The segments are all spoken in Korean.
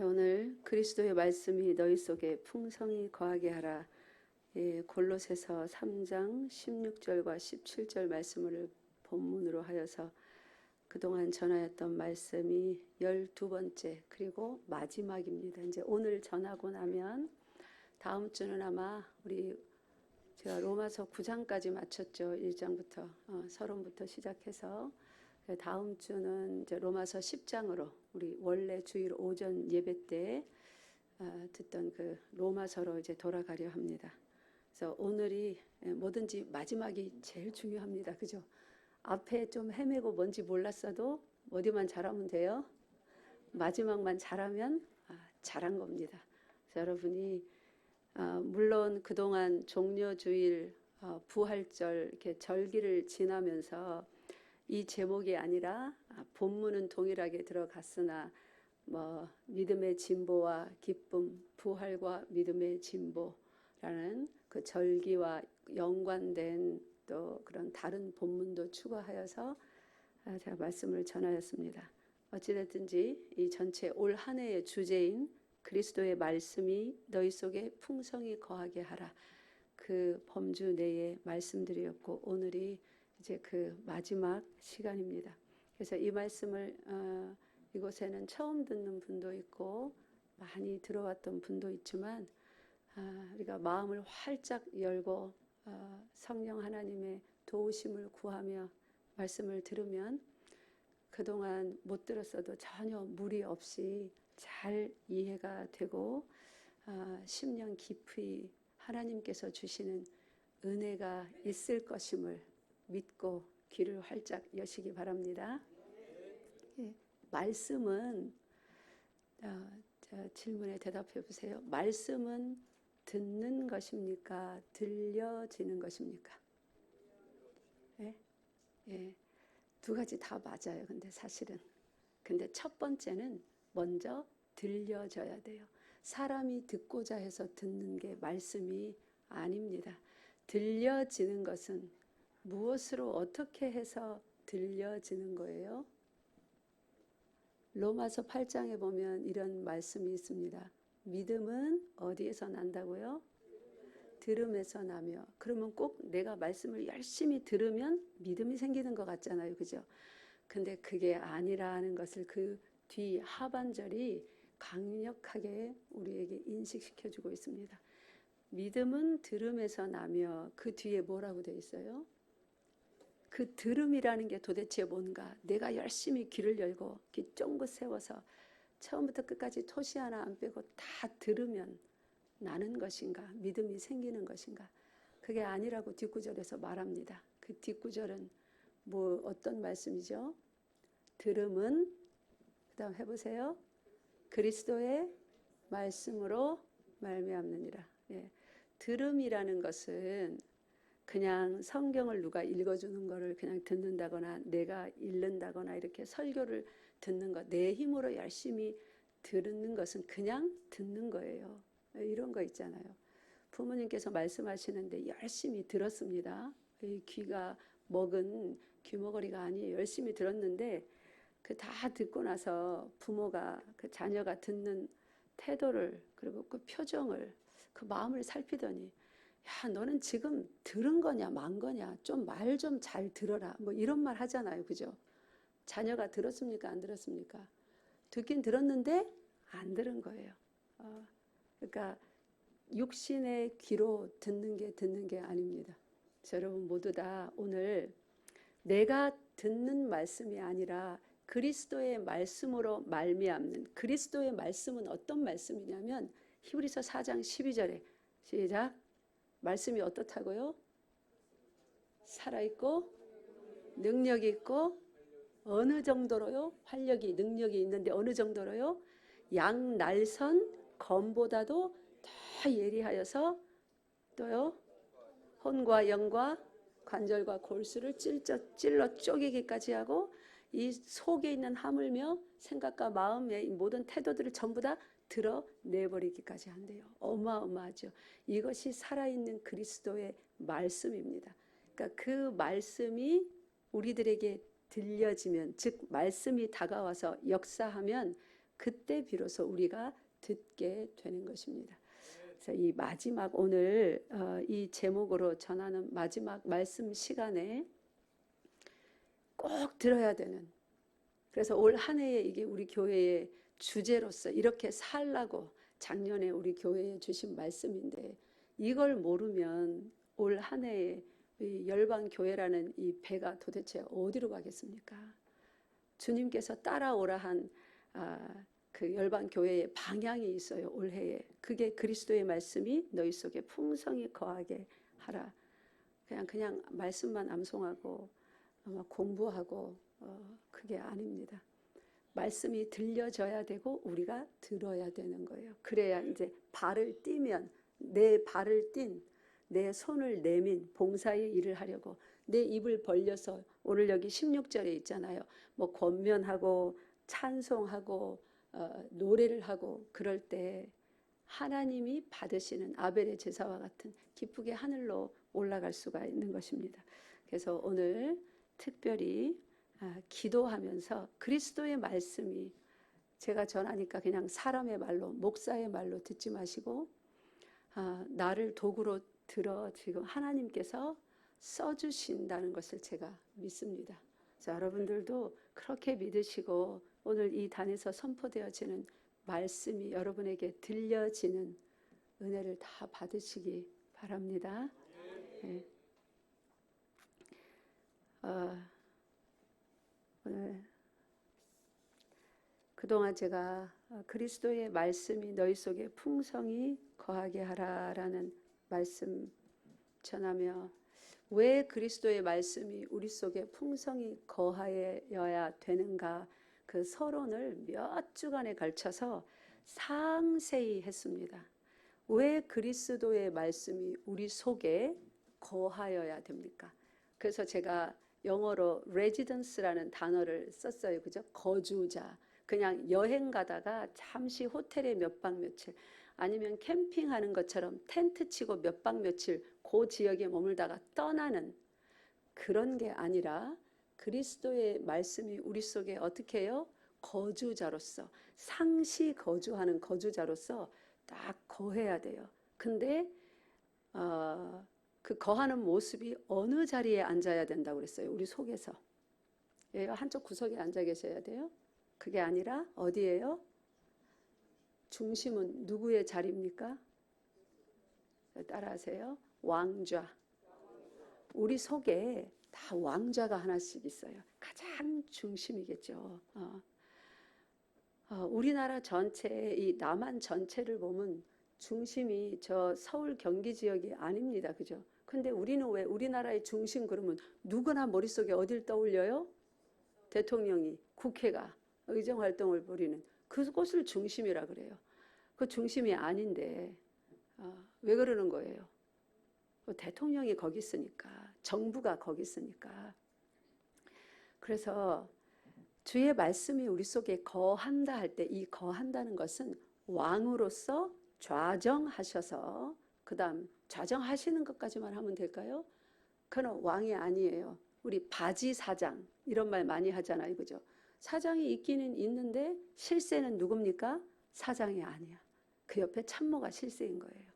오늘 그리스도의 말씀이 너희 속에 풍성히 거하게 하라. 골로새서 3장 16절과 17절 말씀을 본문으로 하여서 그동안 전하였던 말씀이 12번째 그리고 마지막입니다. 이제 오늘 전하고 나면 다음 주는 아마 제가 로마서 9장까지 마쳤죠. 1장부터 서론부터 시작해서 다음 주는 이제 로마서 10장으로 우리 원래 주일 오전 예배 때 듣던 그 로마서로 이제 돌아가려 합니다. 그래서 오늘이 뭐든지 마지막이 제일 중요합니다. 그죠? 앞에 좀 헤매고 뭔지 몰랐어도 어디만 잘하면 돼요? 마지막만 잘하면 잘한 겁니다. 그래서 여러분이 물론 그동안 종려주일, 부활절 이렇게 절기를 지나면서 이 제목이 아니라 본문은 동일하게 들어갔으나 믿음의 진보와 기쁨, 부활과 믿음의 진보라는 그 절기와 연관된 또 그런 다른 본문도 추가하여서 제가 말씀을 전하였습니다. 어찌됐든지 이 전체 올 한 해의 주제인 그리스도의 말씀이 너희 속에 풍성히 거하게 하라. 그 범주 내의 말씀들이었고 오늘이 이제 그 마지막 시간입니다. 그래서 이 말씀을 이곳에는 처음 듣는 분도 있고 많이 들어왔던 분도 있지만 우리가 마음을 활짝 열고 성령 하나님의 도우심을 구하며 말씀을 들으면 그동안 못 들었어도 전혀 무리 없이 잘 이해가 되고 심령 깊이 하나님께서 주시는 은혜가 있을 것임을 믿고 귀를 활짝 여시기 바랍니다. 말씀은 질문에 대답해 보세요. 말씀은 듣는 것입니까? 들려지는 것입니까? 두 가지 다 맞아요. 근데 사실은. 근데 첫 번째는 먼저 들려져야 돼요. 사람이 듣고자 해서 듣는 게 말씀이 아닙니다. 들려지는 것은 무엇으로 어떻게 해서 들려지는 거예요? 로마서 8장에 보면 이런 말씀이 있습니다. 믿음은 어디에서 난다고요? 들음에서 나며. 그러면 꼭 내가 말씀을 열심히 들으면 믿음이 생기는 것 같잖아요. 그죠? 근데 그게 아니라는 것을 그 뒤 하반절이 강력하게 우리에게 인식시켜주고 있습니다. 믿음은 들음에서 나며 그 뒤에 뭐라고 되어 있어요? 그 들음이라는 게 도대체 뭔가? 내가 열심히 귀를 열고 귀 쫑긋 세워서 처음부터 끝까지 토시 하나 안 빼고 다 들으면 나는 것인가? 믿음이 생기는 것인가? 그게 아니라고 뒷구절에서 말합니다. 그 뒷구절은 어떤 말씀이죠? 들음은 그 다음 해보세요. 그리스도의 말씀으로 말미암느니라. 들음이라는 것은 그냥 성경을 누가 읽어주는 거를 그냥 듣는다거나 내가 읽는다거나 이렇게 설교를 듣는 것, 내 힘으로 열심히 듣는 것은 그냥 듣는 거예요. 이런 거 있잖아요. 부모님께서 말씀하시는데 열심히 들었습니다. 귀가 먹은 귀머거리가 아니에요. 열심히 들었는데 그 다 듣고 나서 부모가 그 자녀가 듣는 태도를 그리고 그 표정을 그 마음을 살피더니 야, 너는 지금 들은 거냐 만 거냐 좀 말 좀 잘 들어라 뭐 이런 말 하잖아요. 그죠? 자녀가 들었습니까? 안 들었습니까? 듣긴 들었는데 안 들은 거예요. 그러니까 육신의 귀로 듣는 게 아닙니다. 여러분 모두 다 오늘 내가 듣는 말씀이 아니라 그리스도의 말씀으로 말미암는, 그리스도의 말씀은 어떤 말씀이냐면 히브리서 4장 12절에 시작. 말씀이 어떻다고요? 살아있고 능력이 있고 어느 정도로요? 활력이 능력이 있는데 어느 정도로요? 양날선 검보다도 더 예리하여서 또요 혼과 영과 관절과 골수를 찔러 쪼개기까지 하고 이 속에 있는 하물며 생각과 마음의 모든 태도들을 전부 다 드러내버리기까지 한대요. 어마어마하죠. 이것이 살아있는 그리스도의 말씀입니다. 그러니까 그 말씀이 우리들에게 들려지면, 즉 말씀이 다가와서 역사하면 그때 비로소 우리가 듣게 되는 것입니다. 그래서 이 마지막 오늘 이 제목으로 전하는 마지막 말씀 시간에 꼭 들어야 되는, 그래서 올 한 해에 이게 우리 교회의 주제로서 이렇게 살라고 작년에 우리 교회에 주신 말씀인데, 이걸 모르면 올 한 해에 열방 교회라는 이 배가 도대체 어디로 가겠습니까? 주님께서 따라오라 한 그 열방 교회의 방향이 있어요. 올해에 그게 그리스도의 말씀이 너희 속에 풍성히 거하게 하라. 그냥 말씀만 암송하고 공부하고 그게 아닙니다. 말씀이 들려져야 되고 우리가 들어야 되는 거예요. 그래야 이제 발을 띄면, 내 발을 띈, 내 손을 내민 봉사의 일을 하려고 내 입을 벌려서, 오늘 여기 16절에 있잖아요. 뭐 권면하고 찬송하고 노래를 하고 그럴 때 하나님이 받으시는 아벨의 제사와 같은 기쁘게 하늘로 올라갈 수가 있는 것입니다. 그래서 오늘 특별히 기도하면서 그리스도의 말씀이, 제가 전하니까 그냥 사람의 말로, 목사의 말로 듣지 마시고 나를 도구로 들어 지금 하나님께서 써주신다는 것을 제가 믿습니다. 자, 여러분들도 그렇게 믿으시고 오늘 이 단에서 선포되어지는 말씀이 여러분에게 들려지는 은혜를 다 받으시기 바랍니다. 네. 오늘 그동안 제가 그리스도의 말씀이 너희 속에 풍성히 거하게 하라라는 말씀 전하며, 왜 그리스도의 말씀이 우리 속에 풍성히 거하여야 되는가, 그 서론을 몇 주간에 걸쳐서 상세히 했습니다. 왜 그리스도의 말씀이 우리 속에 거하여야 됩니까? 그래서 제가 영어로 residence라는 단어를 썼어요. 그죠? 거주자. 그냥 여행 가다가 잠시 호텔에 몇 박 며칠, 아니면 캠핑하는 것처럼 텐트 치고 몇 박 며칠 그 지역에 머물다가 떠나는 그런 게 아니라, 그리스도의 말씀이 우리 속에 어떻게 해요? 거주자로서, 상시 거주하는 거주자로서 딱 거해야 돼요. 근데 그 거하는 모습이 어느 자리에 앉아야 된다고 그랬어요? 우리 속에서. 한쪽 구석에 앉아 계셔야 돼요? 그게 아니라 어디예요? 중심은 누구의 자리입니까? 따라하세요. 왕좌. 우리 속에 다 왕좌가 하나씩 있어요. 가장 중심이겠죠. 우리나라 전체, 이 남한 전체를 보면 중심이 저 서울 경기 지역이 아닙니다. 그죠? 근데 우리는 왜 우리나라의 중심 그러면 누구나 머릿속에 어딜 떠올려요? 대통령이, 국회가 의정활동을 벌이는 그곳을 중심이라 그래요. 그 중심이 아닌데 왜 그러는 거예요? 대통령이 거기 있으니까, 정부가 거기 있으니까. 그래서 주의 말씀이 우리 속에 거한다 할 때, 이 거한다는 것은 왕으로서 좌정하셔서, 그 다음 좌정하시는 것까지만 하면 될까요? 그건 왕이 아니에요. 우리 바지 사장 이런 말 많이 하잖아요. 그죠? 사장이 있기는 있는데 실세는 누굽니까? 사장이 아니야. 그 옆에 참모가 실세인 거예요.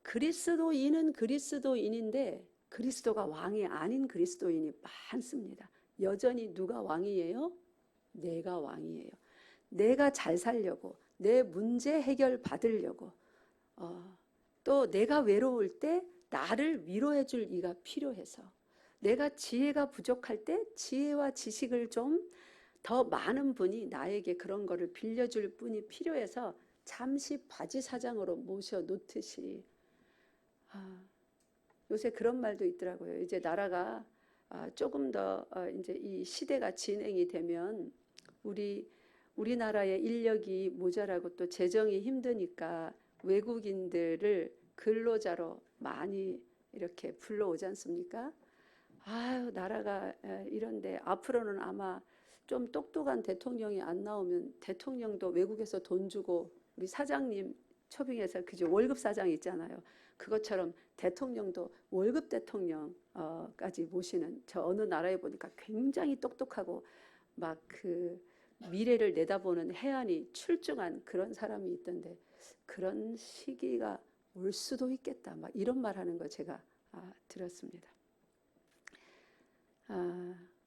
그리스도인은 그리스도인인데 그리스도가 왕이 아닌 그리스도인이 많습니다. 여전히 누가 왕이에요? 내가 왕이에요. 내가 잘 살려고, 내 문제 해결 받으려고, 또 내가 외로울 때 나를 위로해 줄 이가 필요해서, 내가 지혜가 부족할 때 지혜와 지식을 좀 더 많은 분이 나에게 그런 거를 빌려줄 분이 필요해서 잠시 바지 사장으로 모셔 놓듯이, 요새 그런 말도 있더라고요. 이제 나라가 조금 더 이제 이 시대가 진행이 되면 우리나라의 인력이 모자라고 또 재정이 힘드니까 외국인들을 근로자로 많이 이렇게 불러오지 않습니까? 아유, 나라가 이런데 앞으로는 아마 좀 똑똑한 대통령이 안 나오면 대통령도 외국에서 돈 주고, 우리 사장님 초빙해서 그죠, 월급 사장 있잖아요. 그것처럼 대통령도 월급 대통령까지 모시는, 저 어느 나라에 보니까 굉장히 똑똑하고 막 미래를 내다보는 해안이 출중한 그런 사람이 있던데 그런 시기가 올 수도 있겠다. 막 이런 말하는 거 제가 들었습니다.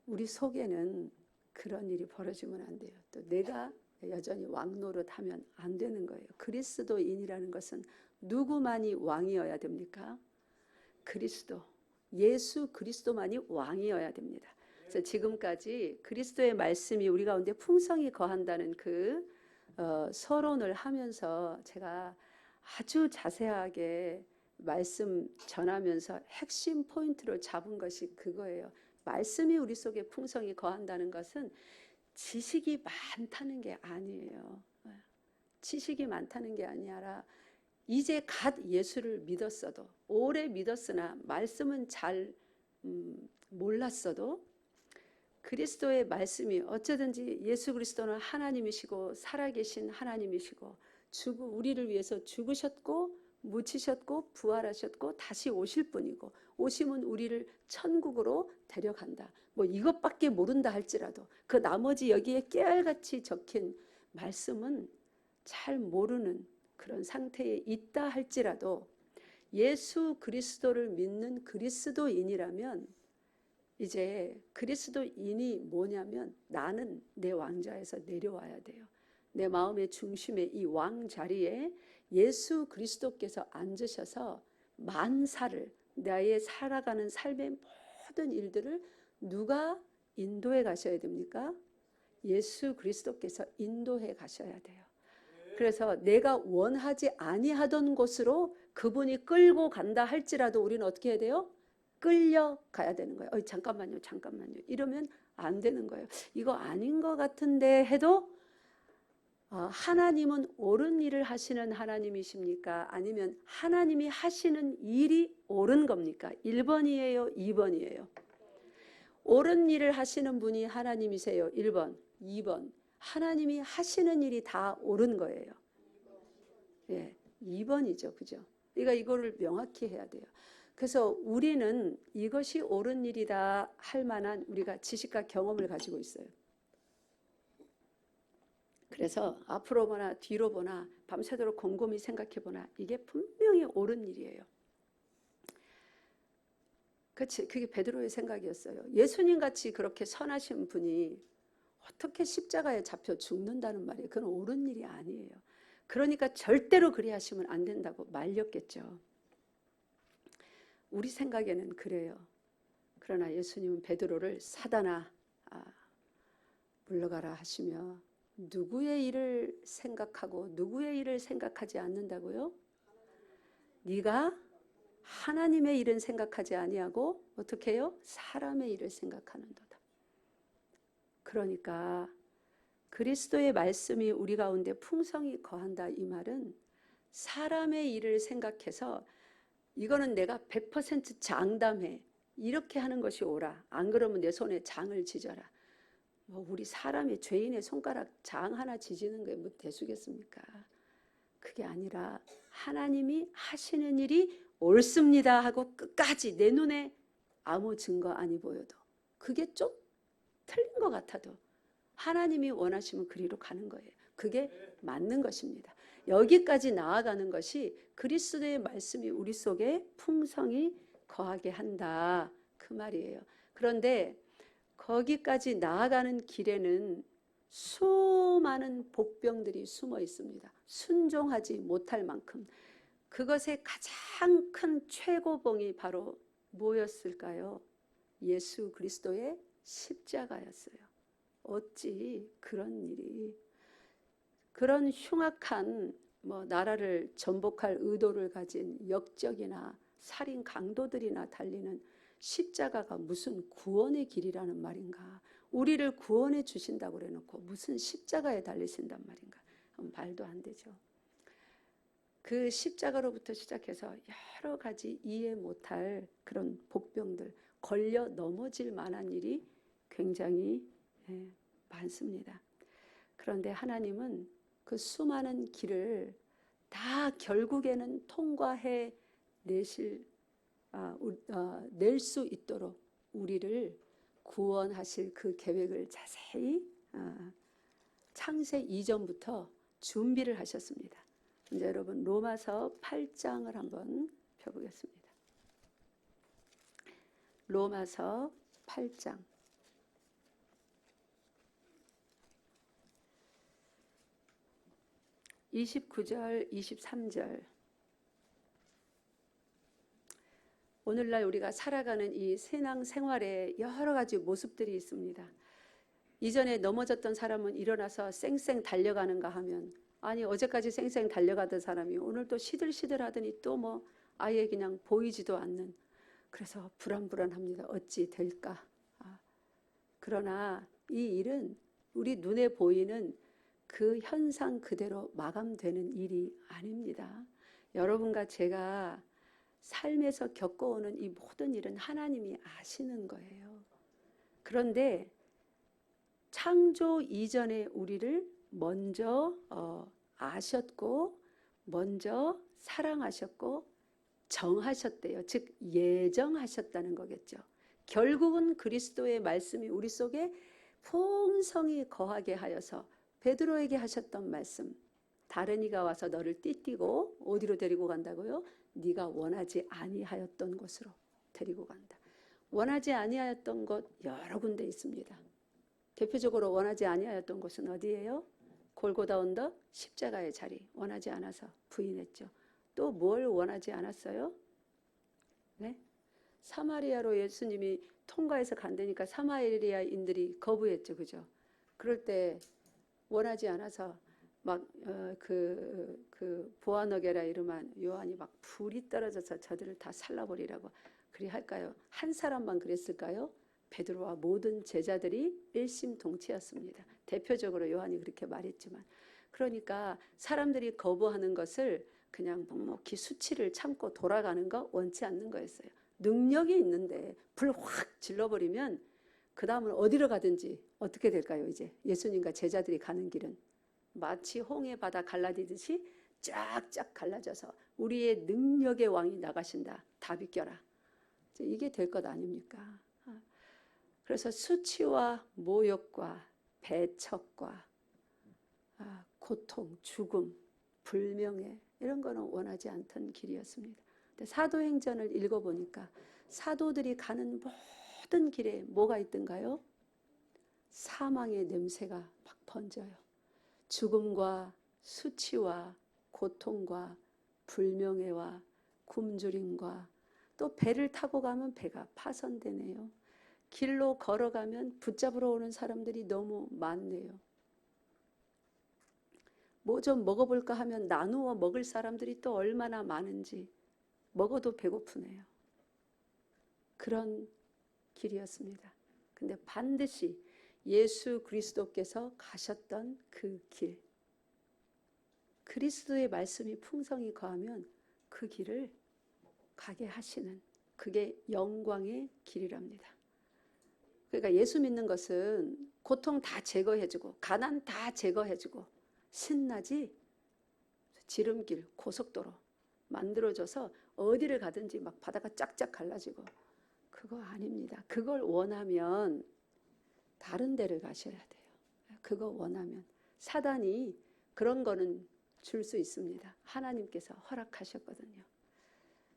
우리 속에는 그런 일이 벌어지면 안 돼요. 또 내가 여전히 왕 노릇하면 안 되는 거예요. 그리스도인이라는 것은 누구만이 왕이어야 됩니까? 그리스도, 예수 그리스도만이 왕이어야 됩니다. 그래서 지금까지 그리스도의 말씀이 우리 가운데 풍성히 거한다는 그 서론을 하면서 제가 아주 자세하게 말씀 전하면서 핵심 포인트를 잡은 것이 그거예요. 말씀이 우리 속에 풍성히 거한다는 것은 지식이 많다는 게 아니에요. 지식이 많다는 게 아니라 이제 갓 예수를 믿었어도 오래 믿었으나 말씀은 잘 몰랐어도 그리스도의 말씀이 어쩌든지 예수 그리스도는 하나님이시고 살아계신 하나님이시고 우리를 위해서 죽으셨고 묻히셨고 부활하셨고 다시 오실 분이고 오시면 우리를 천국으로 데려간다. 뭐 이것밖에 모른다 할지라도 그 나머지 여기에 깨알같이 적힌 말씀은 잘 모르는 그런 상태에 있다 할지라도 예수 그리스도를 믿는 그리스도인이라면 이제 그리스도인이 뭐냐면 나는 내 왕좌에서 내려와야 돼요. 내 마음의 중심에 이 왕 자리에 예수 그리스도께서 앉으셔서 만사를 나의 살아가는 삶의 모든 일들을 누가 인도해 가셔야 됩니까? 예수 그리스도께서 인도해 가셔야 돼요. 그래서 내가 원하지 아니하던 곳으로 그분이 끌고 간다 할지라도 우리는 어떻게 해야 돼요? 끌려가야 되는 거예요. 잠깐만요. 이러면 안 되는 거예요. 이거 아닌 것 같은데 해도 하나님은 옳은 일을 하시는 하나님이십니까? 아니면 하나님이 하시는 일이 옳은 겁니까? 1번이에요? 2번이에요? 옳은 일을 하시는 분이 하나님이세요? 1번, 2번. 하나님이 하시는 일이 다 옳은 거예요. 예, 2번이죠. 그죠? 그러니까 이거를 명확히 해야 돼요. 그래서 우리는 이것이 옳은 일이다 할 만한 우리가 지식과 경험을 가지고 있어요. 그래서 앞으로 보나 뒤로 보나 밤새도록 곰곰이 생각해 보나 이게 분명히 옳은 일이에요. 그게 베드로의 생각이었어요. 예수님 같이 그렇게 선하신 분이 어떻게 십자가에 잡혀 죽는다는 말이에요. 그건 옳은 일이 아니에요. 그러니까 절대로 그리 하시면 안 된다고 말렸겠죠. 우리 생각에는 그래요. 그러나 예수님은 베드로를 사단아 물러가라 하시며 누구의 일을 생각하고 누구의 일을 생각하지 않는다고요? 네가 하나님의 일은 생각하지 아니하고 어떻게 해요? 사람의 일을 생각하는도다. 그러니까 그리스도의 말씀이 우리 가운데 풍성히 거한다 이 말은 사람의 일을 생각해서 이거는 내가 100% 장담해 이렇게 하는 것이 옳아. 안 그러면 내 손에 장을 지져라. 우리 사람이 죄인의 손가락 장 하나 지지는 게 뭐 대수겠습니까? 그게 아니라 하나님이 하시는 일이 옳습니다 하고 끝까지 내 눈에 아무 증거 아니 보여도 그게 좀 틀린 것 같아도 하나님이 원하시면 그리로 가는 거예요. 그게 맞는 것입니다. 여기까지 나아가는 것이 그리스도의 말씀이 우리 속에 풍성히 거하게 한다 그 말이에요. 그런데 거기까지 나아가는 길에는 수많은 복병들이 숨어 있습니다. 순종하지 못할 만큼. 그것의 가장 큰 최고봉이 바로 뭐였을까요? 예수 그리스도의 십자가였어요. 어찌 그런 일이 그런 흉악한 나라를 전복할 의도를 가진 역적이나 살인 강도들이나 달리는 십자가가 무슨 구원의 길이라는 말인가? 우리를 구원해 주신다고 그래놓고 무슨 십자가에 달리신단 말인가? 말도 안 되죠. 그 십자가로부터 시작해서 여러 가지 이해 못할 그런 복병들, 걸려 넘어질 만한 일이 굉장히 많습니다. 그런데 하나님은 그 수많은 길을 다 결국에는 통과해 낼 수 있도록 우리를 구원하실 그 계획을 자세히 창세 이전부터 준비를 하셨습니다. 이제 여러분 로마서 8장을 한번 펴보겠습니다. 로마서 8장 29절 23절. 오늘날 우리가 살아가는 이 신앙 생활에 여러 가지 모습들이 있습니다. 이전에 넘어졌던 사람은 일어나서 쌩쌩 달려가는가 하면, 아니 어제까지 쌩쌩 달려가던 사람이 오늘 또 시들시들 하더니 또 뭐 아예 그냥 보이지도 않는, 그래서 불안불안합니다. 어찌 될까? 그러나 이 일은 우리 눈에 보이는 그 현상 그대로 마감되는 일이 아닙니다. 여러분과 제가 삶에서 겪어오는 이 모든 일은 하나님이 아시는 거예요. 그런데 창조 이전에 우리를 먼저 아셨고, 먼저 사랑하셨고 정하셨대요. 즉 예정하셨다는 거겠죠. 결국은 그리스도의 말씀이 우리 속에 풍성히 거하게 하여서 베드로에게 하셨던 말씀, 다른 이가 와서 너를 띠띠고 어디로 데리고 간다고요? 네가 원하지 아니하였던 곳으로 데리고 간다. 원하지 아니하였던 곳 여러 군데 있습니다. 대표적으로 원하지 아니하였던 곳은 어디예요? 골고다 언덕 십자가의 자리, 원하지 않아서 부인했죠. 또 뭘 원하지 않았어요? 네? 사마리아로 예수님이 통과해서 간다니까 사마리아인들이 거부했죠. 그죠? 그럴 때 원하지 않아서 막 보아너게라 이름한 요한이 막 불이 떨어져서 저들을 다 살라버리라고 그리 할까요? 한 사람만 그랬을까요? 베드로와 모든 제자들이 일심동체였습니다. 대표적으로 요한이 그렇게 말했지만, 그러니까 사람들이 거부하는 것을 그냥 묵묵히 수치를 참고 돌아가는 거 원치 않는 거였어요. 능력이 있는데 불 확 질러버리면 그 다음은 어디로 가든지 어떻게 될까요? 이제 예수님과 제자들이 가는 길은 마치 홍해 바다 갈라지듯이 쫙쫙 갈라져서 우리의 능력의 왕이 나가신다. 다 비껴라. 이게 될 것 아닙니까? 그래서 수치와 모욕과 배척과 고통, 죽음, 불명예 이런 거는 원하지 않던 길이었습니다. 근데 사도행전을 읽어보니까 사도들이 가는 모든 길에 뭐가 있던가요? 사망의 냄새가 막 번져요. 죽음과 수치와 고통과 불명예와 굶주림과, 또 배를 타고 가면 배가 파손되네요. 길로 걸어가면 붙잡으러 오는 사람들이 너무 많네요. 뭐 좀 먹어볼까 하면 나누어 먹을 사람들이 또 얼마나 많은지 먹어도 배고프네요. 그런 길이었습니다. 근데 반드시 예수 그리스도께서 가셨던 그 길, 그리스도의 말씀이 풍성히 거하면 그 길을 가게 하시는, 그게 영광의 길이랍니다. 그러니까 예수 믿는 것은 고통 다 제거해주고 가난 다 제거해주고 신나지 지름길 고속도로 만들어줘서 어디를 가든지 막 바다가 쫙쫙 갈라지고, 그거 아닙니다. 그걸 원하면 다른 데를 가셔야 돼요. 그거 원하면 사단이 그런 거는 줄 수 있습니다. 하나님께서 허락하셨거든요.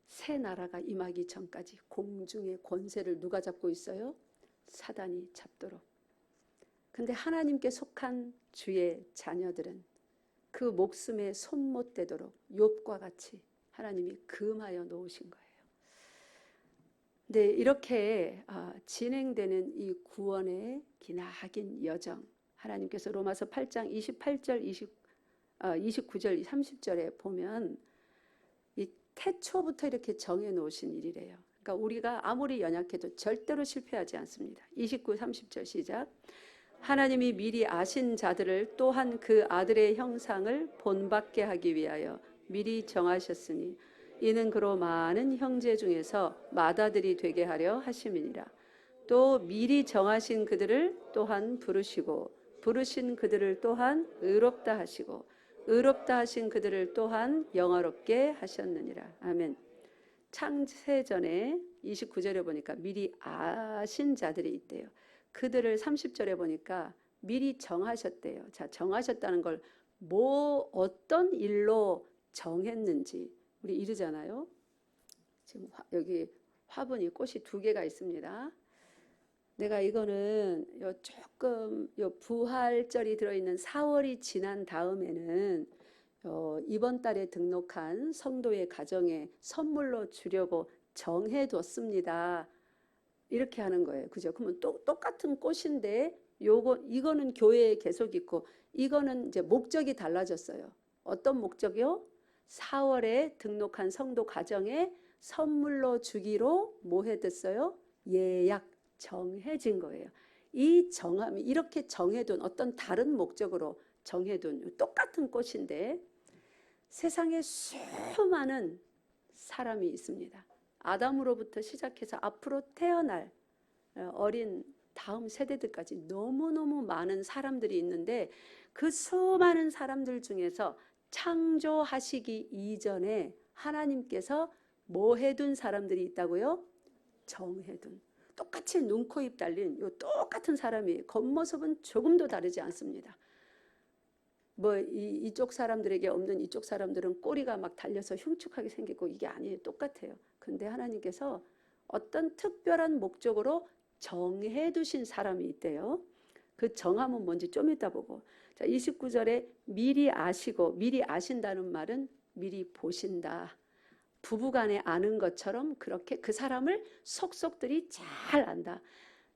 새 나라가 임하기 전까지 공중의 권세를 누가 잡고 있어요? 사단이 잡도록. 근데 하나님께 속한 주의 자녀들은 그 목숨에 손 못 대도록 욥과 같이 하나님이 금하여 놓으신 거예요. 네, 이렇게 진행되는 이 구원의 기나긴 여정, 하나님께서 로마서 8장 28절, 29절, 30절에 보면 이 태초부터 이렇게 정해놓으신 일이래요. 그러니까 우리가 아무리 연약해도 절대로 실패하지 않습니다. 29, 30절 시작. 하나님이 미리 아신 자들을 또한 그 아들의 형상을 본받게 하기 위하여 미리 정하셨으니 이는 그로 많은 형제 중에서 맏아들이 되게 하려 하심이니라. 또 미리 정하신 그들을 또한 부르시고 부르신 그들을 또한 의롭다 하시고 의롭다 하신 그들을 또한 영화롭게 하셨느니라. 아멘. 창세전에 29절에 보니까 미리 아신 자들이 있대요. 그들을 30절에 보니까 미리 정하셨대요. 자, 정하셨다는 걸 뭐 어떤 일로 정했는지 우리 이르잖아요. 지금 여기 화분이 꽃이 2개가 있습니다. 내가 이거는 조금 부활절이 들어있는 4월이 지난 다음에는 이번 달에 등록한 성도의 가정에 선물로 주려고 정해뒀습니다. 이렇게 하는 거예요. 그죠? 그러면 똑같은 꽃인데 이거는 교회에 계속 있고 이거는 이제 목적이 달라졌어요. 어떤 목적이요? 4월에 등록한 성도 가정에 선물로 주기로 뭐 해뒀어요? 예약 정해진 거예요. 이 정함이 이렇게 정해둔 어떤 다른 목적으로 정해둔 똑같은 꽃인데 세상에 수많은 사람이 있습니다. 아담으로부터 시작해서 앞으로 태어날 어린 다음 세대들까지 너무너무 많은 사람들이 있는데 그 수많은 사람들 중에서 창조하시기 이전에 하나님께서 뭐 해둔 사람들이 있다고요? 정해둔. 똑같이 눈, 코, 입 달린 똑같은 사람이 겉모습은 조금도 다르지 않습니다. 이쪽 사람들에게 없는 이쪽 사람들은 꼬리가 막 달려서 흉측하게 생기고 이게 아니에요. 똑같아요. 근데 하나님께서 어떤 특별한 목적으로 정해두신 사람이 있대요. 그 정함은 뭔지 좀 이따 보고. 자, 29절에 미리 아시고, 미리 아신다는 말은 미리 보신다. 부부간에 아는 것처럼 그렇게 그 사람을 속속들이 잘 안다.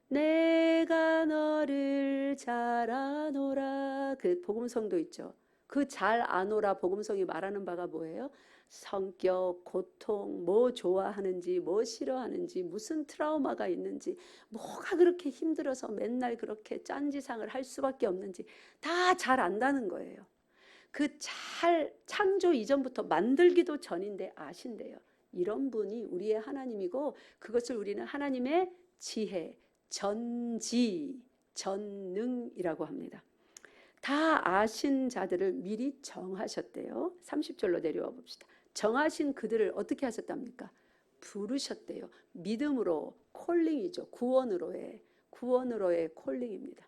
내가 너를 잘 아노라. 그 복음성도 있죠. 그 잘 아노라 복음성이 말하는 바가 뭐예요? 성격, 고통, 뭐 좋아하는지, 뭐 싫어하는지, 무슨 트라우마가 있는지, 뭐가 그렇게 힘들어서 맨날 그렇게 짠지상을 할 수밖에 없는지 다 잘 안다는 거예요. 그 잘 창조 이전부터 만들기도 전인데 아신대요. 이런 분이 우리의 하나님이고 그것을 우리는 하나님의 지혜, 전지, 전능이라고 합니다. 다 아신 자들을 미리 정하셨대요. 30절로 내려와 봅시다. 정하신 그들을 어떻게 하셨답니까? 부르셨대요. 믿음으로 콜링이죠. 구원으로의 콜링입니다.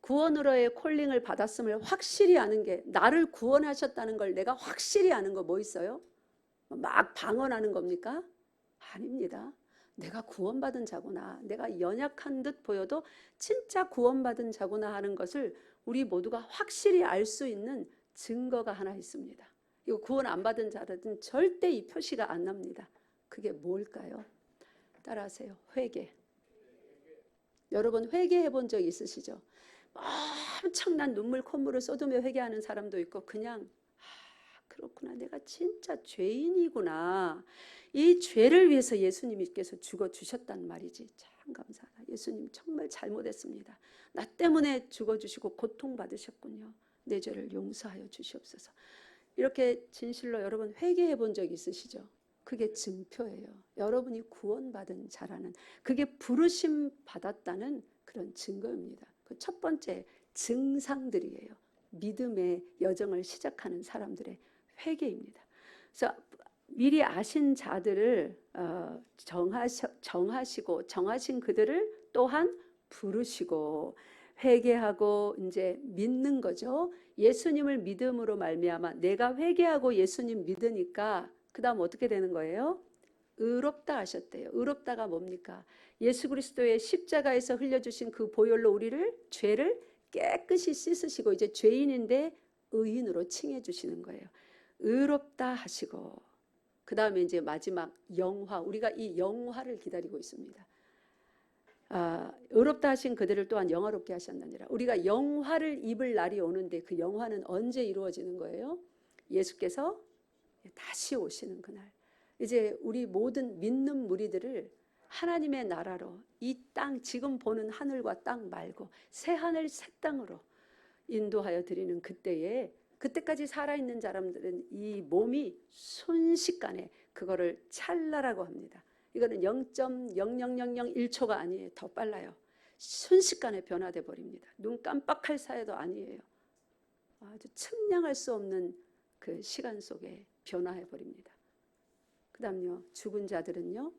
구원으로의 콜링을 받았음을 확실히 아는 게 나를 구원하셨다는 걸 내가 확실히 아는 거 뭐 있어요? 막 방언하는 겁니까? 아닙니다. 내가 구원받은 자구나. 내가 연약한 듯 보여도 진짜 구원받은 자구나 하는 것을 우리 모두가 확실히 알 수 있는 증거가 하나 있습니다. 이거 구원 안 받은 자들은 절대 이 표시가 안 납니다. 그게 뭘까요? 따라하세요. 회개. 여러분 회개해 본 적 있으시죠? 엄청난 눈물 콧물을 쏟으며 회개하는 사람도 있고 그냥 그렇구나 내가 진짜 죄인이구나 이 죄를 위해서 예수님께서 죽어주셨단 말이지 참 감사하다 예수님 정말 잘못했습니다 나 때문에 죽어주시고 고통받으셨군요 내 죄를 용서하여 주시옵소서 이렇게 진실로 여러분 회개해 본 적 있으시죠? 그게 증표예요. 여러분이 구원받은 자라는 그게 부르심 받았다는 그런 증거입니다. 그 첫 번째 증상들이에요. 믿음의 여정을 시작하는 사람들의 회개입니다. 그래서 미리 아신 자들을 정하시고 정하신 그들을 또한 부르시고 회개하고 이제 믿는 거죠. 예수님을 믿음으로 말미암아 내가 회개하고 예수님 믿으니까 그 다음 어떻게 되는 거예요? 의롭다 하셨대요. 의롭다가 뭡니까? 예수 그리스도의 십자가에서 흘려주신 그 보혈로 우리를 죄를 깨끗이 씻으시고 이제 죄인인데 의인으로 칭해 주시는 거예요. 의롭다 하시고 그 다음에 이제 마지막 영화 우리가 이 영화를 기다리고 있습니다. 의롭다 하신 그들을 또한 영화롭게 하셨느니라. 우리가 영화를 입을 날이 오는데 그 영화는 언제 이루어지는 거예요? 예수께서 다시 오시는 그날. 이제 우리 모든 믿는 무리들을 하나님의 나라로 이 땅 지금 보는 하늘과 땅 말고 새 하늘 새 땅으로 인도하여 드리는 그때에 그때까지 살아있는 사람들은 이 몸이 순식간에 그거를 찰나라고 합니다. 이거는 0.00001초가 아니에요. 더 빨라요. 순식간에 변화돼 버립니다. 눈 깜빡할 사이도 아니에요. 아주 측량할 수 없는 그 시간 속에 변화해 버립니다. 그 다음요. 죽은 자들은요.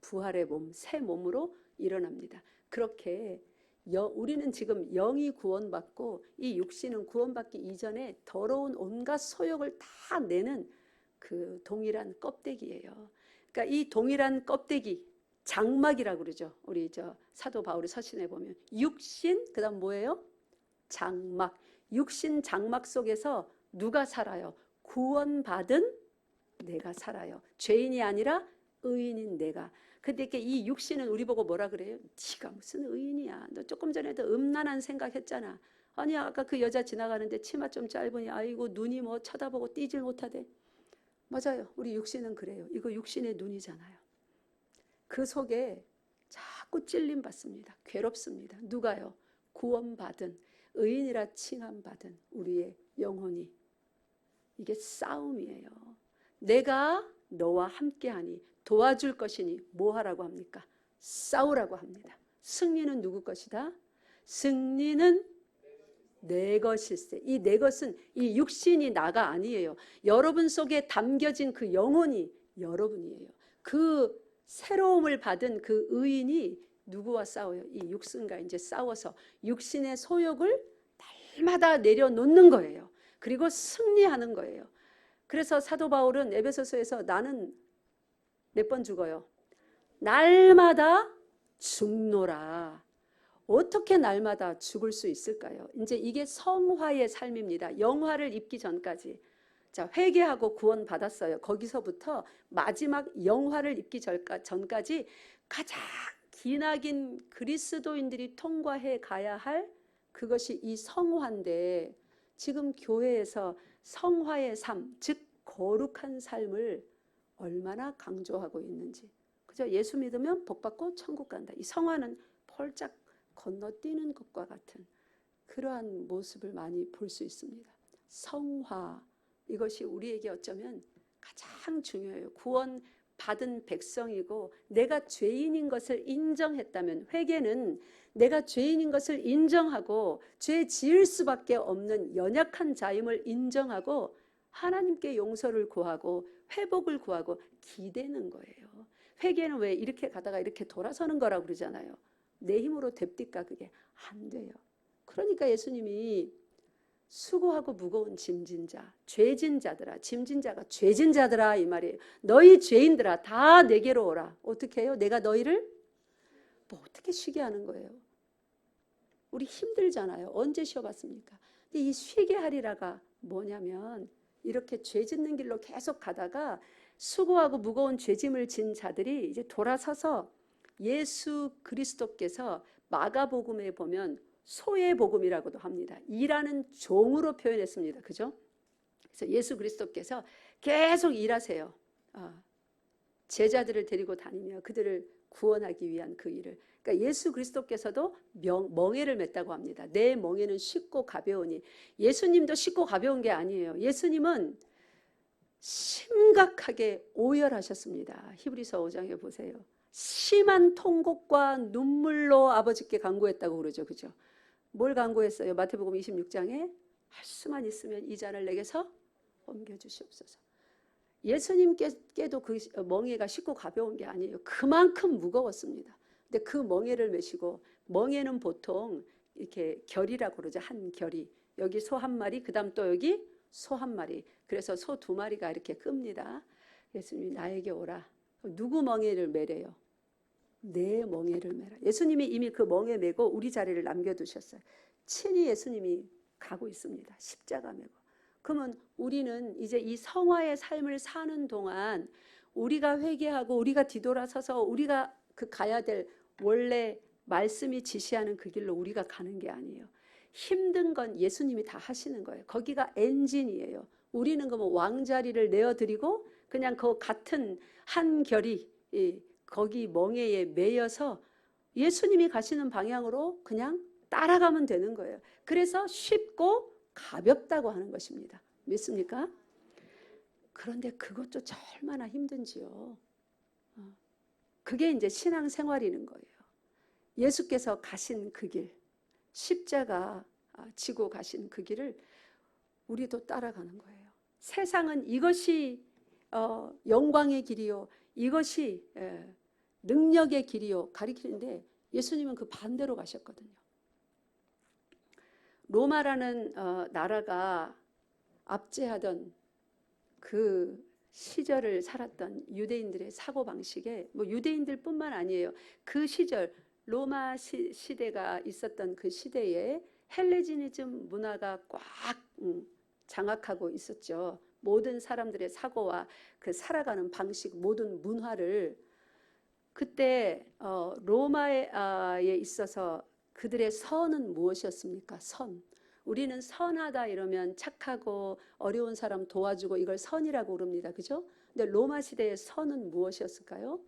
부활의 몸, 새 몸으로 일어납니다. 그렇게 우리는 지금 영이 구원받고 이 육신은 구원받기 이전에 더러운 온갖 소욕을 다 내는 그 동일한 껍데기예요. 그러니까 이 동일한 껍데기, 장막이라고 그러죠. 우리 사도 바울의 서신에 보면 육신, 그다음 뭐예요? 장막. 육신 장막 속에서 누가 살아요? 구원받은 내가 살아요. 죄인이 아니라 의인인 내가. 근데 이 육신은 우리 보고 뭐라 그래요? 네가 무슨 의인이야. 너 조금 전에도 음란한 생각했잖아. 아니 아까 그 여자 지나가는데 치마 좀 짧으니 아이고 눈이 뭐 쳐다보고 띄질 못하대. 맞아요. 우리 육신은 그래요. 이거 육신의 눈이잖아요. 그 속에 자꾸 찔림 받습니다. 괴롭습니다. 누가요? 구원받은 의인이라 칭함받은 우리의 영혼이. 이게 싸움이에요. 내가 너와 함께하니 도와줄 것이니 뭐 하라고 합니까? 싸우라고 합니다. 승리는 누구 것이다? 승리는 내 것일세. 이 내 것은 이 육신이 나가 아니에요. 여러분 속에 담겨진 그 영혼이 여러분이에요. 그 새로움을 받은 그 의인이 누구와 싸워요? 이 육신과 이제 싸워서 육신의 소욕을 날마다 내려놓는 거예요. 그리고 승리하는 거예요. 그래서 사도 바울은 에베소서에서 나는 몇 번 죽어요? 날마다 죽노라. 어떻게 날마다 죽을 수 있을까요? 이제 이게 성화의 삶입니다. 영화를 입기 전까지. 자, 회개하고 구원 받았어요. 거기서부터 마지막 영화를 입기 전까지 가장 기나긴 그리스도인들이 통과해 가야 할 그것이 이 성화인데, 지금 교회에서 성화의 삶, 즉 거룩한 삶을 얼마나 강조하고 있는지. 그죠? 예수 믿으면 복 받고 천국 간다. 이 성화는 펄짝 건너뛰는 것과 같은 그러한 모습을 많이 볼 수 있습니다. 성화, 이것이 우리에게 어쩌면 가장 중요해요. 구원 받은 백성이고 내가 죄인인 것을 인정했다면, 회개는 내가 죄인인 것을 인정하고 죄 지을 수밖에 없는 연약한 자임을 인정하고 하나님께 용서를 구하고 회복을 구하고 기대는 거예요. 회개는 왜 이렇게 가다가 이렇게 돌아서는 거라고 그러잖아요. 내 힘으로 됩니까? 그게 안 돼요. 그러니까 예수님이 수고하고 무거운 짐진 자, 죄진 자들아, 짐진 자가 죄진 자들아 이 말이에요. 너희 죄인들아 다 내게로 오라. 어떻게 해요? 내가 너희를 뭐 어떻게 쉬게 하는 거예요? 우리 힘들잖아요. 언제 쉬어봤습니까? 근데 이 쉬게 하리라가 뭐냐면, 이렇게 죄 짓는 길로 계속 가다가 수고하고 무거운 죄짐을 진 자들이 이제 돌아서서 예수 그리스도께서 마가복음에 보면 소의 복음이라고도 합니다. 일하는 종으로 표현했습니다. 그죠? 그래서 예수 그리스도께서 계속 일하세요. 제자들을 데리고 다니며 그들을 구원하기 위한 그 일을. 그러니까 예수 그리스도께서도 멍에를 맸다고 합니다. 내 멍에는 쉽고 가벼우니. 예수님도 쉽고 가벼운 게 아니에요. 예수님은 심각하게 오열하셨습니다. 히브리서 5장에 보세요. 심한 통곡과 눈물로 아버지께 간구했다고 그러죠. 그죠? 뭘 간구했어요? 마태복음 26장에 할 수만 있으면 이 잔을 내게서 옮겨주시옵소서. 예수님께도 그 멍에가 쉽고 가벼운 게 아니에요. 그만큼 무거웠습니다. 근데 그 멍에를 메시고, 멍에는 보통 이렇게 결이라고 그러죠. 한 결이. 여기 소 한 마리, 그 다음 또 여기 소 한 마리. 그래서 소 두 마리가 이렇게 끕니다. 예수님이 나에게 오라. 누구 멍에를 메래요? 내 멍에를 메라. 예수님이 이미 그 멍에 메고 우리 자리를 남겨두셨어요. 친히 예수님이 가고 있습니다. 십자가 메고. 그러면 우리는 이제 이 성화의 삶을 사는 동안 우리가 회개하고 우리가 뒤돌아서서 우리가 그 가야 될 원래 말씀이 지시하는 그 길로 우리가 가는 게 아니에요. 힘든 건 예수님이 다 하시는 거예요. 거기가 엔진이에요. 우리는 그러면 왕자리를 내어드리고 그냥 그 같은 한 결이 거기 멍에에 매여서 예수님이 가시는 방향으로 그냥 따라가면 되는 거예요. 그래서 쉽고 가볍다고 하는 것입니다. 믿습니까? 그런데 그것조차 얼마나 힘든지요. 그게 이제 신앙생활이는 거예요. 예수께서 가신 그 길, 십자가 지고 가신 그 길을 우리도 따라가는 거예요. 세상은 이것이 영광의 길이요, 이것이 능력의 길이요 가리키는데, 예수님은 그 반대로 가셨거든요. 로마라는 나라가 압제하던 그 시절을 살았던 유대인들의 사고방식에 뭐 유대인들뿐만 아니에요. 그 시절 로마 시대가 있었던 그 시대에 헬레니즘 문화가 꽉 장악하고 있었죠. 모든 사람들의 사고와 그 살아가는 방식, 모든 문화를 그때 로마에 있어서 그들의 선은 무엇이었습니까? 선. 우리는 선하다 이러면 착하고 어려운 사람 도와주고 이걸 선이라고 부릅니다. 그죠? 근데 로마 시대의 선은 무엇이었을까요?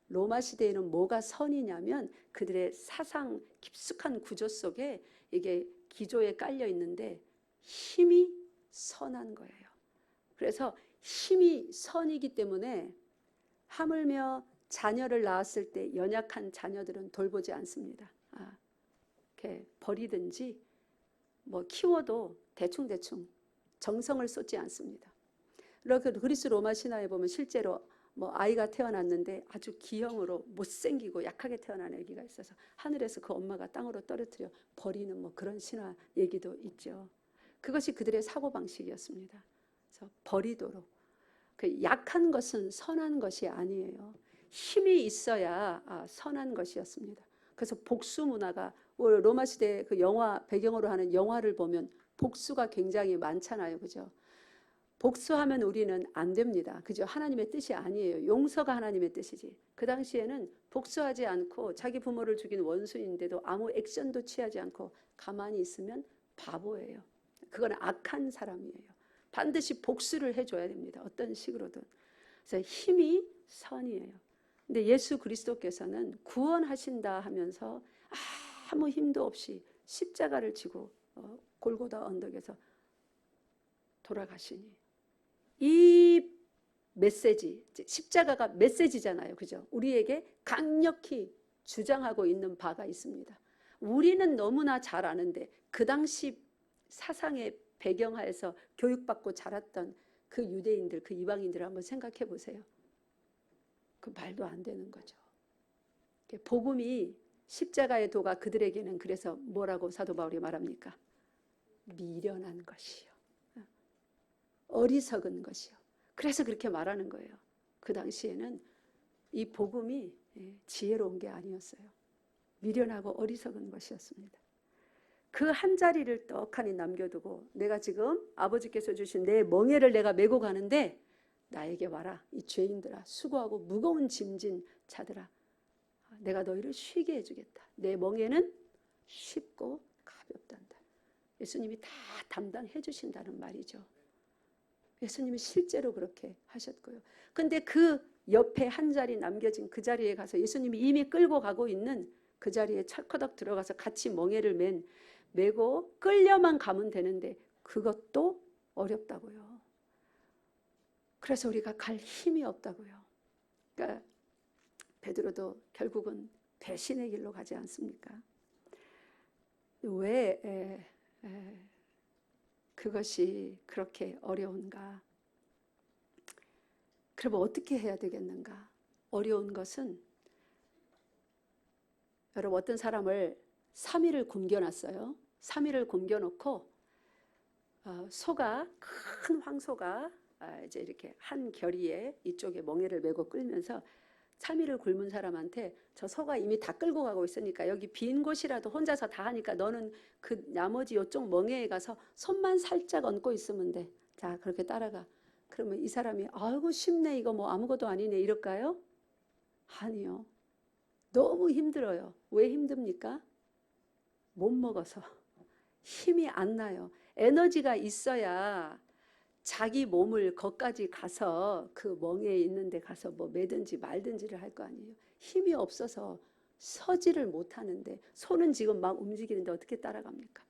로마 시대에는 뭐가 선이냐면 그들의 사상 깊숙한 구조 속에 이게 기조에 깔려 있는데 힘이 선한 거예요. 그래서 힘이 선이기 때문에 하물며 자녀를 낳았을 때 연약한 자녀들은 돌보지 않습니다. 이렇게 버리든지 뭐 키워도 대충대충 정성을 쏟지 않습니다. 그렇게 그리스 로마 신화에 보면 실제로 뭐 아이가 태어났는데 아주 기형으로 못생기고 약하게 태어난 아기가 있어서 하늘에서 그 엄마가 땅으로 떨어뜨려 버리는 뭐 그런 신화 얘기도 있죠. 그것이 그들의 사고방식이었습니다. 그래서 버리도록. 그 약한 것은 선한 것이 아니에요. 힘이 있어야 선한 것이었습니다. 그래서 복수 문화가 로마 시대 그 영화 배경으로 하는 영화를 보면 복수가 굉장히 많잖아요. 그죠? 복수하면 우리는 안 됩니다. 그죠? 하나님의 뜻이 아니에요. 용서가 하나님의 뜻이지. 그 당시에는 복수하지 않고 자기 부모를 죽인 원수인데도 아무 액션도 취하지 않고 가만히 있으면 바보예요. 그건 악한 사람이에요. 반드시 복수를 해줘야 됩니다. 어떤 식으로든. 그래서 힘이 선이에요. 근데 예수 그리스도께서는 구원하신다 하면서 아무 힘도 없이 십자가를 지고 골고다 언덕에서 돌아가시니 이 메시지, 십자가가 메시지잖아요. 그죠? 우리에게 강력히 주장하고 있는 바가 있습니다. 우리는 너무나 잘 아는데 그 당시 사상의 배경하에서 교육받고 자랐던 그 유대인들, 그 이방인들을 한번 생각해 보세요. 그 말도 안 되는 거죠. 복음이 십자가의 도가 그들에게는 그래서 뭐라고 사도 바울이 말합니까? 미련한 것이요. 어리석은 것이요. 그래서 그렇게 말하는 거예요. 그 당시에는 이 복음이 지혜로운 게 아니었어요. 미련하고 어리석은 것이었습니다. 그 한 자리를 떡하니 남겨두고 내가 지금 아버지께서 주신 내 멍에를 내가 메고 가는데 나에게 와라. 이 죄인들아, 수고하고 무거운 짐진 자들아, 내가 너희를 쉬게 해주겠다. 내 멍에는 쉽고 가볍단다. 예수님이 다 담당해 주신다는 말이죠. 예수님이 실제로 그렇게 하셨고요. 근데 그 옆에 한 자리 남겨진 그 자리에 가서 예수님이 이미 끌고 가고 있는 그 자리에 철커덕 들어가서 같이 멍에를 메고 끌려만 가면 되는데 그것도 어렵다고요. 그래서 우리가 갈 힘이 없다고요. 그러니까 베드로도 결국은 배신의 길로 가지 않습니까? 왜 그것이 그렇게 어려운가? 그럼 어떻게 해야 되겠는가? 어려운 것은 여러분 어떤 사람을 3일을 굶겨놨어요. 3일을 굶겨놓고 소가 큰 황소가 이제 이렇게 한 결의에 이쪽에 멍에를 메고 끌면서 3일을 굶은 사람한테 저 소가 이미 다 끌고 가고 있으니까 여기 빈 곳이라도 혼자서 다 하니까 너는 그 나머지 이쪽 멍에에 가서 손만 살짝 얹고 있으면 돼. 자, 그렇게 따라가. 그러면 이 사람이 아이고 쉽네 이거 뭐 아무것도 아니네 이럴까요? 아니요. 너무 힘들어요. 왜 힘듭니까? 못 먹어서. 힘이 안 나요. 에너지가 있어야 자기 몸을 거기까지 가서 그 멍에 있는 데 가서 뭐 매든지 말든지를 할 거 아니에요. 힘이 없어서 서지를 못하는데 손은 지금 막 움직이는데 어떻게 따라갑니까?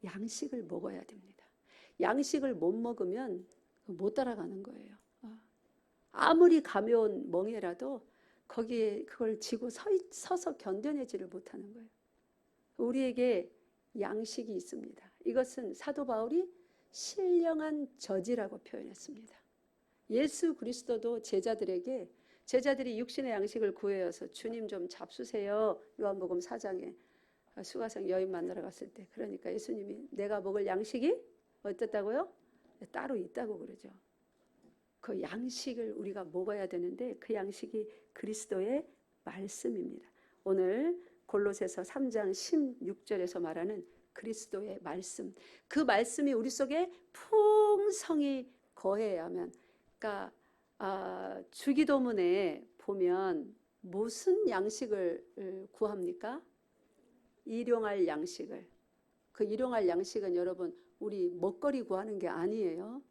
양식을 먹어야 됩니다. 양식을 못 먹으면 못 따라가는 거예요. 아무리 가벼운 멍에라도 거기에 그걸 지고 서서 견뎌내지를 못하는 거예요. 우리에게 양식이 있습니다. 이것은 사도 바울이 신령한 저지라고 표현했습니다. 예수 그리스도도 제자들이 육신의 양식을 구해서 주님 좀 잡수세요. 요한복음 4장에 수가성 여인 만나러 갔을 때, 그러니까 예수님이 내가 먹을 양식이 어떻다고요? 따로 있다고 그러죠. 그 양식을 우리가 먹어야 되는데 그 양식이 그리스도의 말씀입니다. 오늘 골로새서 3장 16절에서 말하는 그리스도의 말씀, 그 말씀이 우리 속에 풍성히 거해야만, 그러니까 주기도문에 보면 무슨 양식을 구합니까? 일용할 양식을. 그 일용할 양식은 여러분 우리 먹거리 구하는 게 아니에요.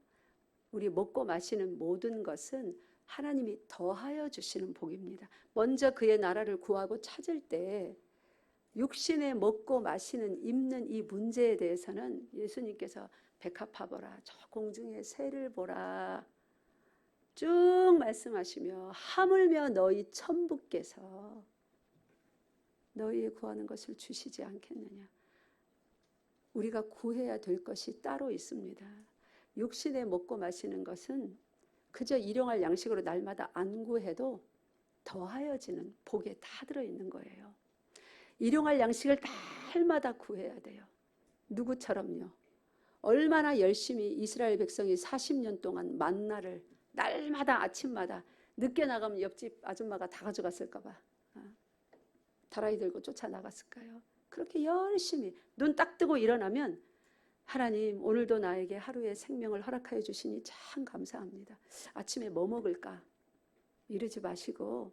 우리 먹고 마시는 모든 것은 하나님이 더하여 주시는 복입니다. 먼저 그의 나라를 구하고 찾을 때 육신에 먹고 마시는 입는 이 문제에 대해서는 예수님께서 백합화보라, 저 공중의 새를 보라 쭉 말씀하시며, 하물며 너희 천부께서 너희의 구하는 것을 주시지 않겠느냐. 우리가 구해야 될 것이 따로 있습니다. 육신에 먹고 마시는 것은 그저 일용할 양식으로 날마다 안 구해도 더하여지는 복에 다 들어있는 거예요. 일용할 양식을 날마다 구해야 돼요. 누구처럼요? 얼마나 열심히 이스라엘 백성이 40년 동안 만나를 날마다 아침마다 늦게 나가면 옆집 아줌마가 다 가져갔을까 봐 다라이 들고 쫓아나갔을까요? 그렇게 열심히 눈 딱 뜨고 일어나면 하나님 오늘도 나에게 하루의 생명을 허락하여 주시니 참 감사합니다. 아침에 뭐 먹을까? 이러지 마시고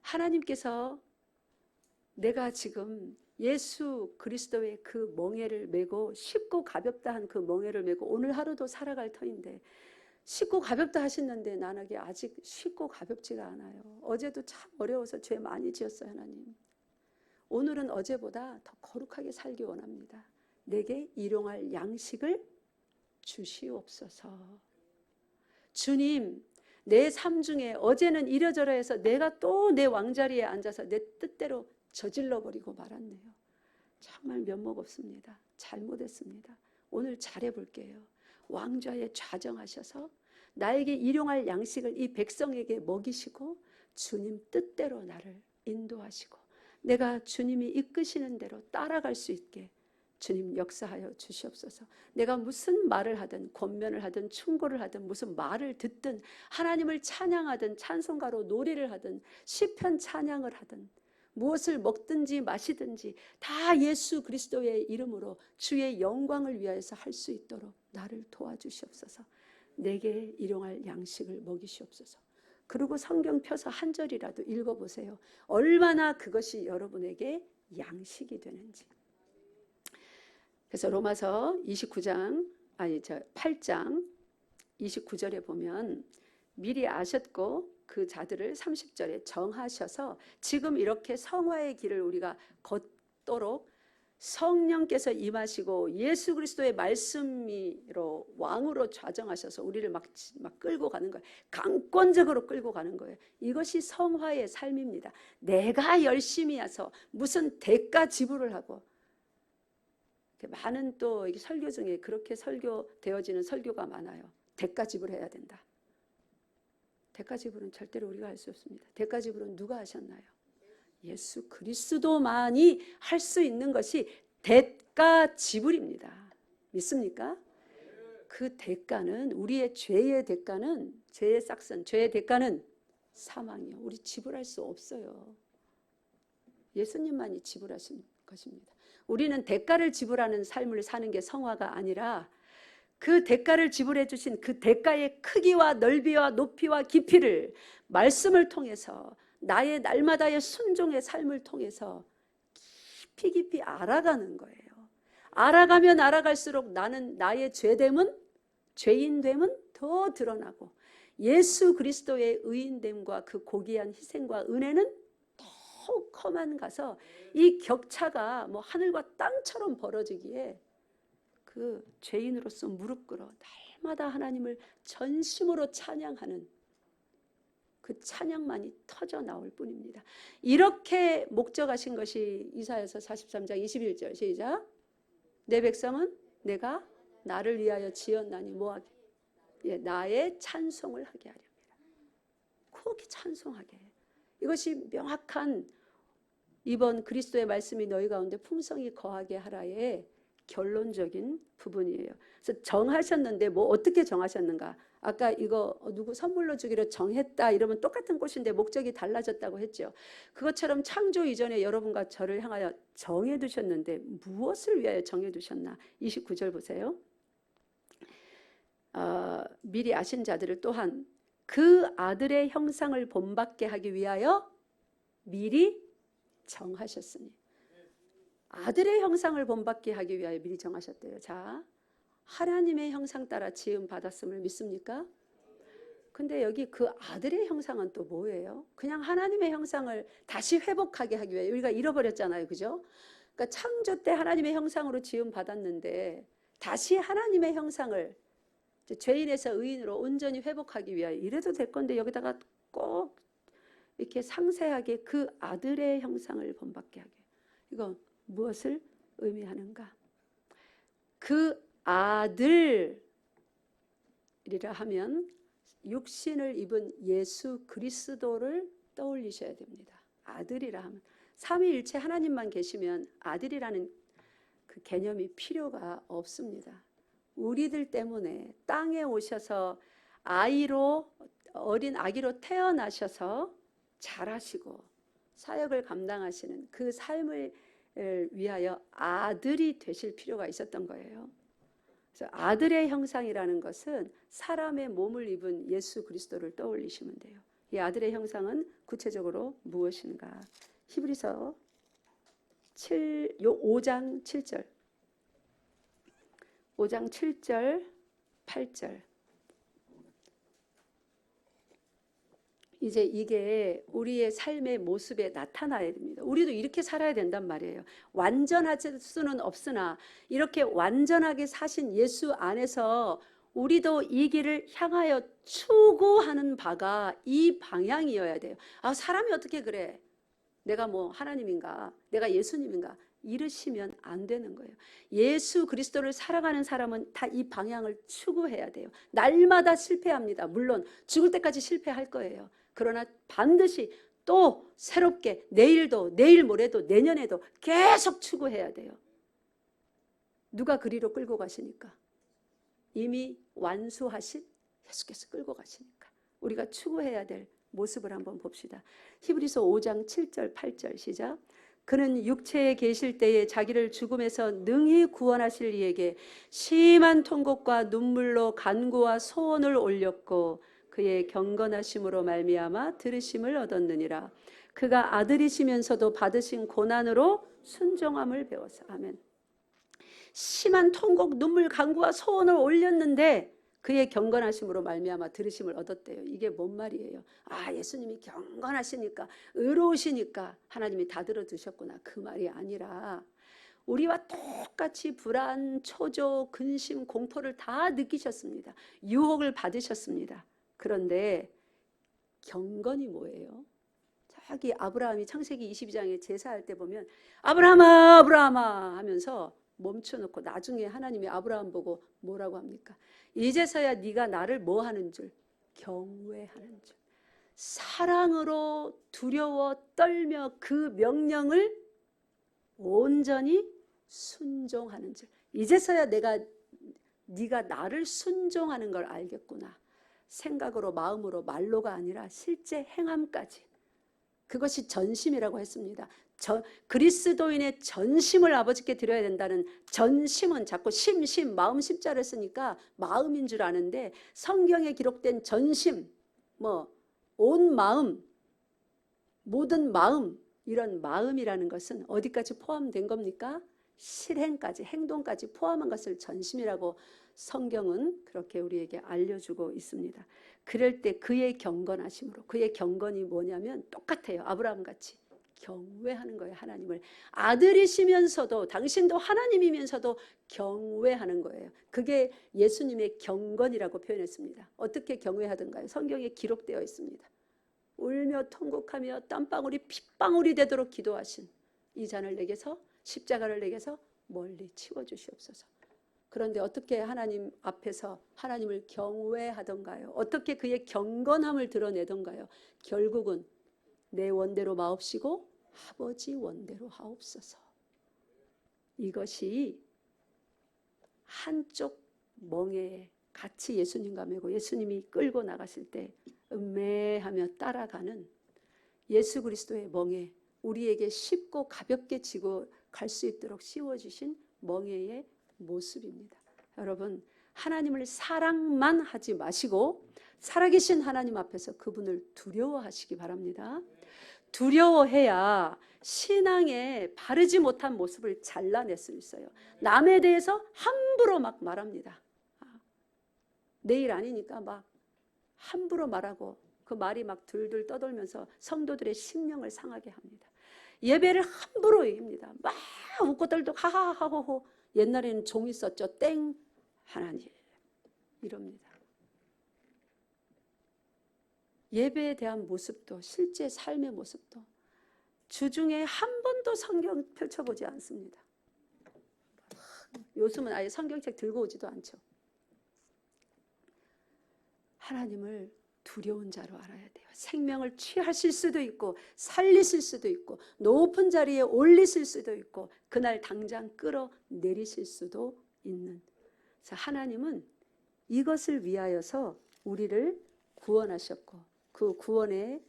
하나님께서 내가 지금 예수 그리스도의 그 멍에를 메고 쉽고 가볍다 한 그 멍에를 메고 오늘 하루도 살아갈 터인데 쉽고 가볍다 하시는데 나에게 아직 쉽고 가볍지가 않아요. 어제도 참 어려워서 죄 많이 지었어요. 하나님 오늘은 어제보다 더 거룩하게 살기 원합니다. 내게 일용할 양식을 주시옵소서. 주님, 내 삶 중에 어제는 이러저러 해서 내가 또 내 왕자리에 앉아서 내 뜻대로 저질러 버리고 말았네요. 정말 면목 없습니다. 잘못했습니다. 오늘 잘해볼게요. 왕좌에 좌정하셔서 나에게 일용할 양식을 이 백성에게 먹이시고 주님 뜻대로 나를 인도하시고 내가 주님이 이끄시는 대로 따라갈 수 있게 주님 역사하여 주시옵소서. 내가 무슨 말을 하든 권면을 하든 충고를 하든 무슨 말을 듣든 하나님을 찬양하든 찬송가로 노래를 하든 시편 찬양을 하든 무엇을 먹든지 마시든지 다 예수 그리스도의 이름으로 주의 영광을 위하여서 할 수 있도록 나를 도와주시옵소서. 내게 일용할 양식을 먹이시옵소서. 그리고 성경 펴서 한 절이라도 읽어보세요. 얼마나 그것이 여러분에게 양식이 되는지. 그래서 로마서 8장 29절에 보면 미리 아셨고 그 자들을 30절에 정하셔서 지금 이렇게 성화의 길을 우리가 걷도록 성령께서 임하시고 예수 그리스도의 말씀으로 왕으로 좌정하셔서 우리를 막 끌고 가는 거예요. 강권적으로 끌고 가는 거예요. 이것이 성화의 삶입니다. 내가 열심히 해서 무슨 대가 지불을 하고 많은 또 설교 중에 그렇게 설교되어지는 설교가 많아요. 대가 지불해야 된다. 대가 지불은 절대로 우리가 할 수 없습니다. 대가 지불은 누가 하셨나요? 예수 그리스도만이 할 수 있는 것이 대가 지불입니다. 믿습니까? 그 대가는 우리의 죄의 대가는 죄의 싹슨, 죄의 대가는 사망이요. 우리 지불할 수 없어요. 예수님만이 지불하신 것입니다. 우리는 대가를 지불하는 삶을 사는 게 성화가 아니라 그 대가를 지불해 주신 그 대가의 크기와 넓이와 높이와 깊이를 말씀을 통해서 나의 날마다의 순종의 삶을 통해서 깊이 알아가는 거예요. 알아가면 알아갈수록 나는 나의 죄인됨은 더 드러나고 예수 그리스도의 의인됨과 그 고귀한 희생과 은혜는 더욱 커만 가서 이 격차가 뭐 하늘과 땅처럼 벌어지기에 그 죄인으로서 무릎 꿇어 날마다 하나님을 전심으로 찬양하는 그 찬양만이 터져 나올 뿐입니다. 이렇게 목적하신 것이 이사야서 43장 21절 시작. 내 백성은 내가 나를 위하여 지었나니 뭐하게? 나의 찬송을 하게 하렵니다. 그렇게 찬송하게. 이것이 명확한 이번 그리스도의 말씀이 너희 가운데 풍성히 거하게 하라의 결론적인 부분이에요. 그래서 정하셨는데 뭐 어떻게 정하셨는가? 아까 이거 누구 선물로 주기로 정했다 이러면 똑같은 꽃인데 목적이 달라졌다고 했죠. 그것처럼 창조 이전에 여러분과 저를 향하여 정해두셨는데 무엇을 위하여 정해두셨나? 29절 보세요. 미리 아신 자들을 또한 그 아들의 형상을 본받게 하기 위하여 미리 정하셨으니. 아들의 형상을 본받게 하기 위하여 미리 정하셨대요. 자, 하나님의 형상 따라 지음 받았음을 믿습니까? 근데 여기 그 아들의 형상은 또 뭐예요? 그냥 하나님의 형상을 다시 회복하게 하기 위해 우리가 잃어버렸잖아요. 그죠? 그러니까 창조 때 하나님의 형상으로 지음 받았는데 다시 하나님의 형상을 죄인에서 의인으로 온전히 회복하기 위하여 이래도 될 건데 여기다가 꼭 이렇게 상세하게 그 아들의 형상을 본받게 하게. 이거 무엇을 의미하는가? 그 아들이라 하면 육신을 입은 예수 그리스도를 떠올리셔야 됩니다. 아들이라 하면 삼위일체 하나님만 계시면 아들이라는 그 개념이 필요가 없습니다. 우리들 때문에 땅에 오셔서 아이로 어린 아기로 태어나셔서 자라시고 사역을 감당하시는 그 삶을 위하여 아들이 되실 필요가 있었던 거예요. 그래서 아들의 형상이라는 것은 사람의 몸을 입은 예수 그리스도를 떠올리시면 돼요. 이 아들의 형상은 구체적으로 무엇인가? 히브리서 5장 7절 5장 7절 8절 이제 이게 우리의 삶의 모습에 나타나야 됩니다. 우리도 이렇게 살아야 된단 말이에요. 완전할 수는 없으나 이렇게 완전하게 사신 예수 안에서 우리도 이 길을 향하여 추구하는 바가 이 방향이어야 돼요. 아, 사람이 어떻게 그래? 내가 뭐 하나님인가? 내가 예수님인가? 이러시면 안 되는 거예요. 예수 그리스도를 살아가는 사람은 다 이 방향을 추구해야 돼요. 날마다 실패합니다. 물론 죽을 때까지 실패할 거예요. 그러나 반드시 또 새롭게 내일도 내일 모레도 내년에도 계속 추구해야 돼요. 누가 그리로 끌고 가시니까? 이미 완수하신 예수께서 끌고 가시니까 우리가 추구해야 될 모습을 한번 봅시다. 히브리서 5장 7절 8절 시작. 그는 육체에 계실 때에 자기를 죽음에서 능히 구원하실 이에게 심한 통곡과 눈물로 간구와 소원을 올렸고 그의 경건하심으로 말미암아 들으심을 얻었느니라. 그가 아들이시면서도 받으신 고난으로 순종함을 배웠어. 아멘. 심한 통곡, 눈물, 간구와 소원을 올렸는데 그의 경건하심으로 말미암아 들으심을 얻었대요. 이게 뭔 말이에요? 아, 예수님이 경건하시니까 의로우시니까 하나님이 다 들어주셨구나. 그 말이 아니라 우리와 똑같이 불안, 초조, 근심, 공포를 다 느끼셨습니다. 유혹을 받으셨습니다. 그런데 경건이 뭐예요? 저기 아브라함이 창세기 22장에 제사할 때 보면 아브라함아 아브라함아 하면서 멈춰놓고 나중에 하나님이 아브라함 보고 뭐라고 합니까? 이제서야 네가 나를 뭐 하는 줄? 경외하는 줄. 사랑으로 두려워 떨며 그 명령을 온전히 순종하는 줄. 이제서야 네가 나를 순종하는 걸 알겠구나. 생각으로 마음으로 말로가 아니라 실제 행함까지. 그것이 전심이라고 했습니다. 그리스도인의 전심을 아버지께 드려야 된다는 전심은 자꾸 마음 심자를 쓰니까 마음인 줄 아는데 성경에 기록된 전심, 온 마음, 모든 마음, 이런 마음이라는 것은 어디까지 포함된 겁니까? 실행까지, 행동까지 포함한 것을 전심이라고 성경은 그렇게 우리에게 알려주고 있습니다. 그럴 때 그의 경건하심으로, 그의 경건이 뭐냐면 똑같아요. 아브라함같이 경외하는 거예요. 하나님을. 아들이시면서도 당신도 하나님이면서도 경외하는 거예요. 그게 예수님의 경건이라고 표현했습니다. 어떻게 경외하던가요? 성경에 기록되어 있습니다. 울며 통곡하며 땀방울이 핏방울이 되도록 기도하신 이 잔을 내게서, 십자가를 내게서 멀리 치워주시옵소서. 그런데 어떻게 하나님 앞에서 하나님을 경외하던가요? 어떻게 그의 경건함을 드러내던가요? 결국은 내 원대로 마옵시고 아버지 원대로 하옵소서. 이것이 한쪽 멍에에 같이 예수님과 메고 예수님이 끌고 나갔을 때 음매하며 따라가는 예수 그리스도의 멍에, 우리에게 쉽고 가볍게 지고 갈 수 있도록 씌워주신 멍에의 모습입니다. 여러분, 하나님을 사랑만 하지 마시고 살아계신 하나님 앞에서 그분을 두려워하시기 바랍니다. 두려워해야 신앙의 바르지 못한 모습을 잘라낼 수 있어요. 남에 대해서 함부로 막 말합니다. 내일 아니니까 막 함부로 말하고 그 말이 막 둘둘 떠돌면서 성도들의 심령을 상하게 합니다. 예배를 함부로 얘기합니다. 막 웃고 떨고 하하하호호. 옛날에는 종이 썼죠. 땡 하나님 이럽니다. 예배에 대한 모습도 실제 삶의 모습도 주중에 한 번도 성경 펼쳐보지 않습니다. 요즘은 아예 성경책 들고 오지도 않죠. 하나님을 두려운 자로 알아야 돼요. 생명을 취하실 수도 있고 살리실 수도 있고 높은 자리에 올리실 수도 있고 그날 당장 끌어내리실 수도 있는. 하나님은 이것을 위하여서 우리를 구원하셨고 그 구원의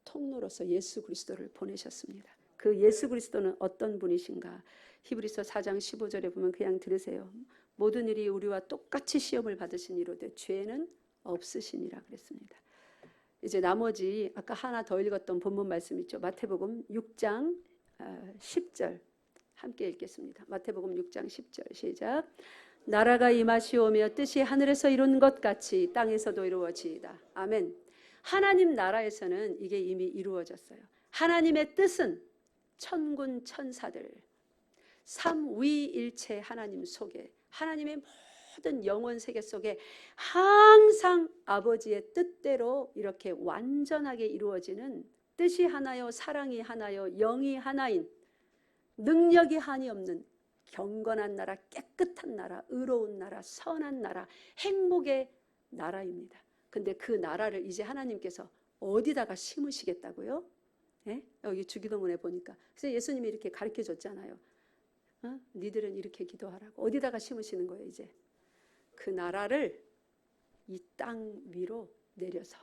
통로로서 예수 그리스도를 보내셨습니다. 그 예수 그리스도는 어떤 분이신가? 히브리서 4장 15절에 보면 그냥 들으세요. 모든 일이 우리와 똑같이 시험을 받으신 이로되 죄는 없으시니라 그랬습니다. 이제 나머지 아까 하나 더 읽었던 본문 말씀 있죠. 마태복음 6장 10절 함께 읽겠습니다. 마태복음 6장 10절 시작. 나라가 임하시오며 뜻이 하늘에서 이룬 것 같이 땅에서도 이루어지이다. 아멘. 하나님 나라에서는 이게 이미 이루어졌어요. 하나님의 뜻은 천군 천사들 삼위일체 하나님 속에 하나님의 모든 영원 세계 속에 항상 아버지의 뜻대로 이렇게 완전하게 이루어지는 뜻이 하나요, 사랑이 하나요, 영이 하나인 능력이 한이 없는 경건한 나라, 깨끗한 나라, 의로운 나라, 선한 나라, 행복의 나라입니다. 근데 그 나라를 이제 하나님께서 어디다가 심으시겠다고요? 네? 여기 주기도문에 보니까 그래서 예수님이 이렇게 가르쳐 줬잖아요. 니들은 이렇게 기도하라고. 어디다가 심으시는 거예요 이제? 그 나라를 이 땅 위로 내려서.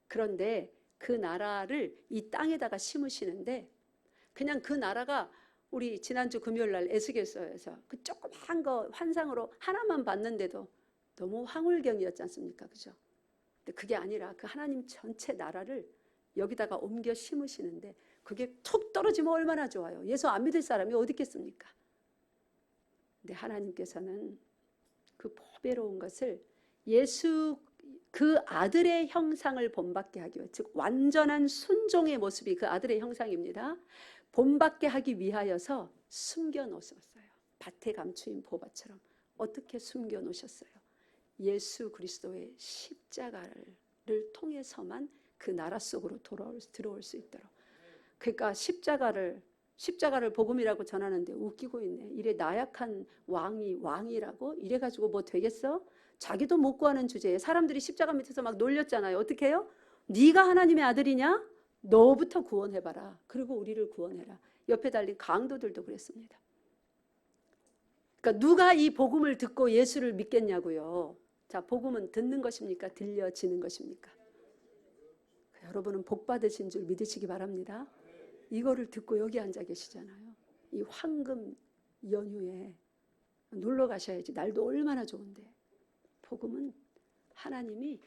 그런데 그 나라를 이 땅에다가 심으시는데 그냥 그 나라가 우리 지난주 금요일날 에스겔서에서 그 조그만 거 환상으로 하나만 봤는데도 너무 황홀경이었지 않습니까? 그죠? 근데 그게 아니라 그 하나님 전체 나라를 여기다가 옮겨 심으시는데 그게 툭 떨어지면 얼마나 좋아요. 예수 안 믿을 사람이 어디 있겠습니까? 근데 하나님께서는 그 보배로운 것을 예수 그 아들의 형상을 본받게 하기 위해, 즉 완전한 순종의 모습이 그 아들의 형상입니다. 본받게 하기 위하여서 숨겨놓으셨어요. 밭에 감추인 보화처럼. 어떻게 숨겨놓으셨어요? 예수 그리스도의 십자가를 통해서만 그 나라 속으로 들어올 수 있도록. 그러니까 십자가를 복음이라고 전하는데 웃기고 있네. 이래 나약한 왕이라고 이래가지고 뭐 되겠어? 자기도 못 구하는 주제에 사람들이 십자가 밑에서 막 놀렸잖아요. 어떻게 해요? 네가 하나님의 아들이냐? 너부터 구원해봐라. 그리고 우리를 구원해라. 옆에 달린 강도들도 그랬습니다. 그러니까 누가 이 복음을 듣고 예수를 믿겠냐고요. 자, 복음은 듣는 것입니까? 들려지는 것입니까? 여러분은 복 받으신 줄 믿으시기 바랍니다. 이거를 듣고 여기 앉아 계시잖아요. 이 황금 연휴에 놀러 가셔야지. 날도 얼마나 좋은데. 복음은 하나님이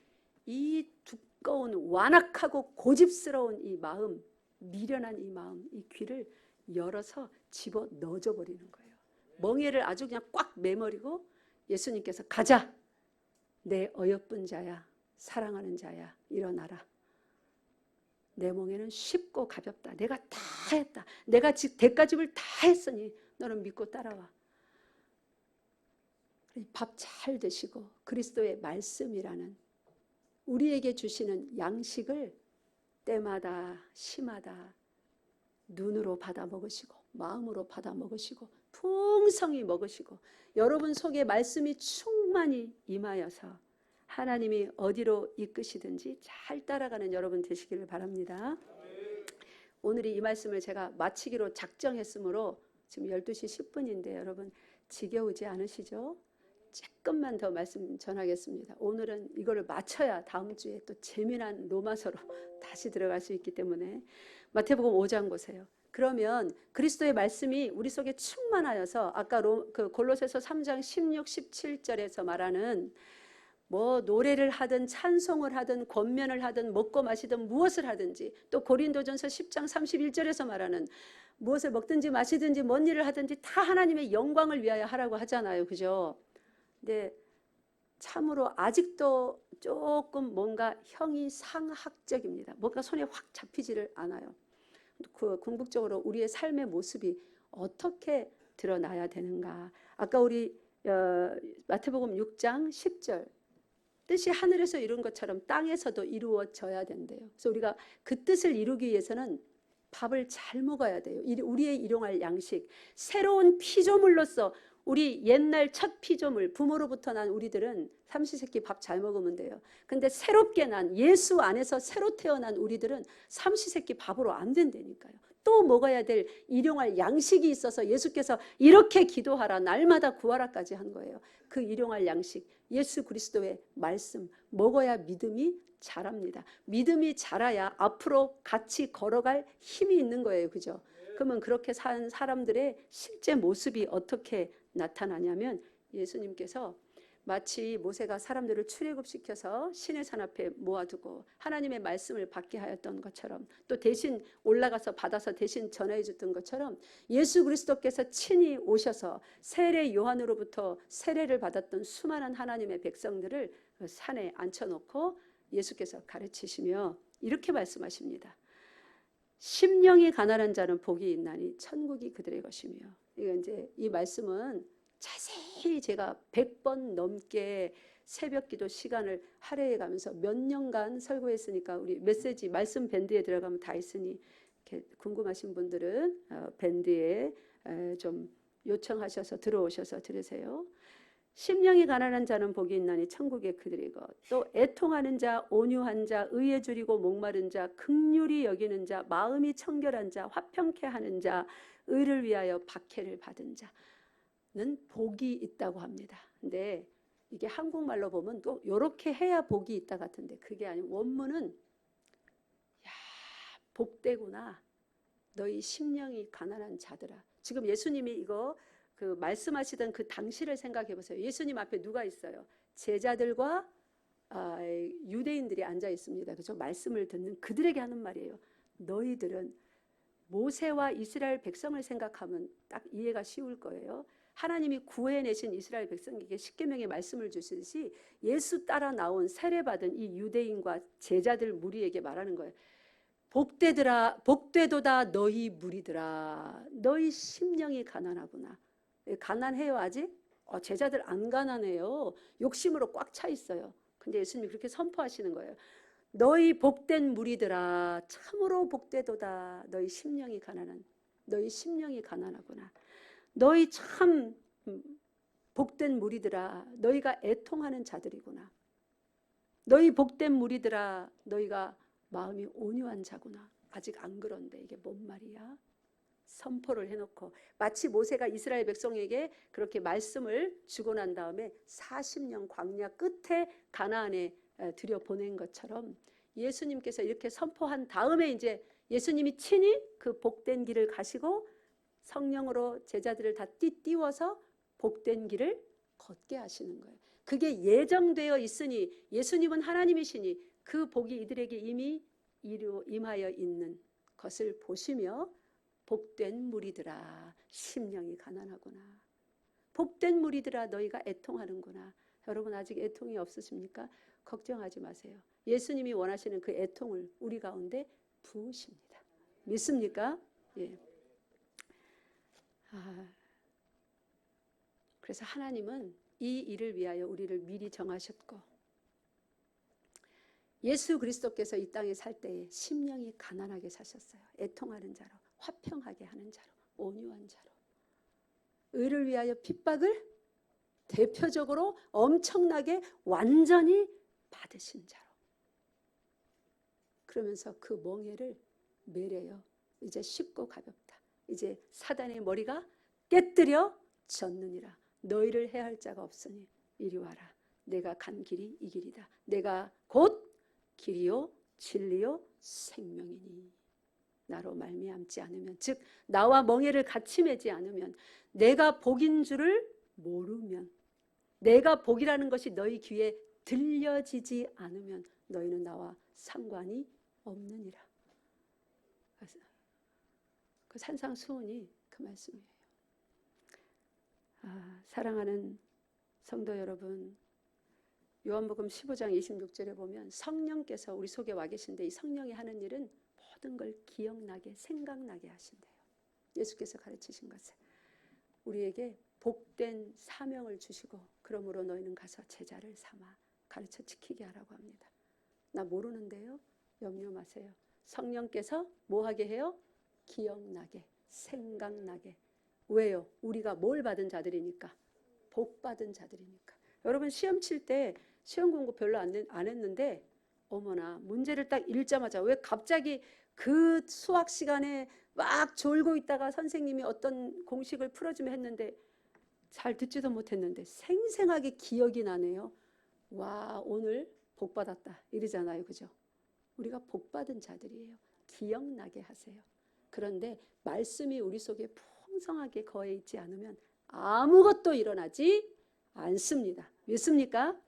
이 두꺼운 완악하고 고집스러운 이 마음, 미련한 이 마음, 이 귀를 열어서 집어 넣어줘 버리는 거예요. 멍에를 아주 그냥 꽉 매머리고 예수님께서 가자. 내 어여쁜 자야, 사랑하는 자야, 일어나라. 내 멍에는 쉽고 가볍다. 내가 다 했다. 내가 대가집을 다 했으니 너는 믿고 따라와. 밥 잘 드시고 그리스도의 말씀이라는 우리에게 주시는 양식을 때마다 시마다 눈으로 받아 먹으시고 마음으로 받아 먹으시고 풍성히 먹으시고 여러분 속에 말씀이 충만히 임하여서 하나님이 어디로 이끄시든지 잘 따라가는 여러분 되시기를 바랍니다. 오늘이 이 말씀을 제가 마치기로 작정했으므로 지금 12시 10분인데 여러분 지겨우지 않으시죠? 조금만 더 말씀 전하겠습니다. 오늘은 이거를 마쳐야 다음 주에 또 재미난 로마서로 다시 들어갈 수 있기 때문에 마태복음 5장 보세요. 그러면 그리스도의 말씀이 우리 속에 충만하여서 아까 골로새서 3장 16, 17절에서 말하는 뭐 노래를 하든 찬송을 하든 권면을 하든 먹고 마시든 무엇을 하든지, 또 고린도전서 10장 31절에서 말하는 무엇을 먹든지 마시든지 뭔 일을 하든지 다 하나님의 영광을 위하여 하라고 하잖아요. 그죠? 근데 참으로 아직도 조금 뭔가 형이상학적입니다. 뭔가 손에 확 잡히지를 않아요. 궁극적으로 우리의 삶의 모습이 어떻게 드러나야 되는가. 아까 우리 마태복음 6장 10절 뜻이 하늘에서 이룬 것처럼 땅에서도 이루어져야 된대요. 그래서 우리가 그 뜻을 이루기 위해서는 밥을 잘 먹어야 돼요. 우리의 일용할 양식, 새로운 피조물로서 우리 옛날 첫 피조물, 부모로부터 난 우리들은 삼시세끼 밥 잘 먹으면 돼요. 근데 새롭게 난 예수 안에서 새로 태어난 우리들은 삼시세끼 밥으로 안 된다니까요. 또 먹어야 될 일용할 양식이 있어서 예수께서 이렇게 기도하라, 날마다 구하라까지 한 거예요. 그 일용할 양식, 예수 그리스도의 말씀 먹어야 믿음이 자랍니다. 믿음이 자라야 앞으로 같이 걸어갈 힘이 있는 거예요. 그죠? 그러면 그렇게 산 사람들의 실제 모습이 어떻게 나타나냐면, 예수님께서 마치 모세가 사람들을 출애굽시켜서 시내산 앞에 모아두고 하나님의 말씀을 받게 하였던 것처럼, 또 대신 올라가서 받아서 대신 전해 줬던 것처럼, 예수 그리스도께서 친히 오셔서 세례 요한으로부터 세례를 받았던 수많은 하나님의 백성들을 그 산에 앉혀놓고 예수께서 가르치시며 이렇게 말씀하십니다. 심령이 가난한 자는 복이 있나니 천국이 그들의 것이며. 이거 이제 이 말씀은 자세히 제가 100번 넘게 새벽기도 시간을 할애해 가면서 몇 년간 설교했으니까 우리 메시지 말씀 밴드에 들어가면 다 있으니 이렇게 궁금하신 분들은 밴드에 좀 요청하셔서 들어오셔서 들으세요. 심령이 가난한 자는 복이 있나니 천국에 그들의 것. 또 애통하는 자, 온유한 자, 의에 줄이고 목마른 자, 긍휼히 여기는 자, 마음이 청결한 자, 화평케 하는 자, 의를 위하여 박해를 받은 자는 복이 있다고 합니다. 근데 이게 한국말로 보면 또 이렇게 해야 복이 있다 같은데 그게 아니고 원문은 야, 복되구나. 너희 심령이 가난한 자들아. 지금 예수님이 이거 그 말씀하시던 그 당시를 생각해 보세요. 예수님 앞에 누가 있어요? 제자들과 유대인들이 앉아 있습니다. 그죠? 말씀을 듣는 그들에게 하는 말이에요. 너희들은 모세와 이스라엘 백성을 생각하면 딱 이해가 쉬울 거예요. 하나님이 구해내신 이스라엘 백성에게 십계명의 말씀을 주시듯이 예수 따라 나온 세례받은 이 유대인과 제자들 무리에게 말하는 거예요. 복되더라, 복되도다 너희 무리들아. 너희 심령이 가난하구나. 가난해요 아직? 제자들 안 가난해요. 욕심으로 꽉 차 있어요. 근데 예수님이 그렇게 선포하시는 거예요. 너희 복된 무리들아, 참으로 복되도다. 너희 심령이 가난하구나. 너희 참 복된 무리들아, 너희가 애통하는 자들이구나. 너희 복된 무리들아, 너희가 마음이 온유한 자구나. 아직 안 그런데 이게 뭔 말이야? 선포를 해놓고 마치 모세가 이스라엘 백성에게 그렇게 말씀을 주고 난 다음에 40년 광야 끝에 가나안에 들여보낸 것처럼 예수님께서 이렇게 선포한 다음에 이제 예수님이 친히 그 복된 길을 가시고 성령으로 제자들을 다 띄워서 복된 길을 걷게 하시는 거예요. 그게 예정되어 있으니 예수님은 하나님이시니 그 복이 이들에게 이미 임하여 있는 것을 보시며 복된 무리들아, 심령이 가난하구나. 복된 무리들아, 너희가 애통하는구나. 여러분 아직 애통이 없으십니까? 걱정하지 마세요. 예수님이 원하시는 그 애통을 우리 가운데 부으십니다. 믿습니까? 예. 그래서 하나님은 이 일을 위하여 우리를 미리 정하셨고, 예수 그리스도께서 이 땅에 살 때에 심령이 가난하게 사셨어요. 애통하는 자로, 화평하게 하는 자로, 온유한 자로, 의를 위하여 핍박을 대표적으로 엄청나게 완전히 받으신 자로. 그러면서 그 멍에를 매래요. 이제 쉽고 가볍다. 이제 사단의 머리가 깨뜨려졌느니라. 너희를 해할 자가 없으니 이리 와라. 내가 간 길이 이 길이다. 내가 곧 길이요 진리요 생명이니. 나로 말미암지 않으면, 즉 나와 멍에를 같이 매지 않으면, 내가 복인 줄을 모르면, 내가 복이라는 것이 너희 귀에 들려지지 않으면 너희는 나와 상관이 없느니라. 그 산상수훈이 그 말씀이에요. 사랑하는 성도 여러분, 요한복음 15장 26절에 보면 성령께서 우리 속에 와 계신데, 이 성령이 하는 일은 모든 걸 기억나게 생각나게 하신대요. 예수께서 가르치신 것을 우리에게 복된 사명을 주시고, 그러므로 너희는 가서 제자를 삼아 가르쳐 지키게 하라고 합니다. 나 모르는데요? 염려 마세요. 성령께서 뭐 하게 해요? 기억나게, 생각나게. 왜요? 우리가 뭘 받은 자들이니까? 복 받은 자들이니까. 여러분 시험 칠 때 시험 공부 별로 안 했는데, 어머나 문제를 딱 읽자마자, 왜 갑자기 그 수학 시간에 막 졸고 있다가 선생님이 어떤 공식을 풀어주면 했는데 잘 듣지도 못했는데 생생하게 기억이 나네요. 와, 오늘 복 받았다 이러잖아요. 그죠? 우리가 복 받은 자들이에요. 기억나게 하세요. 그런데 말씀이 우리 속에 풍성하게 거해 있지 않으면 아무것도 일어나지 않습니다. 믿습니까?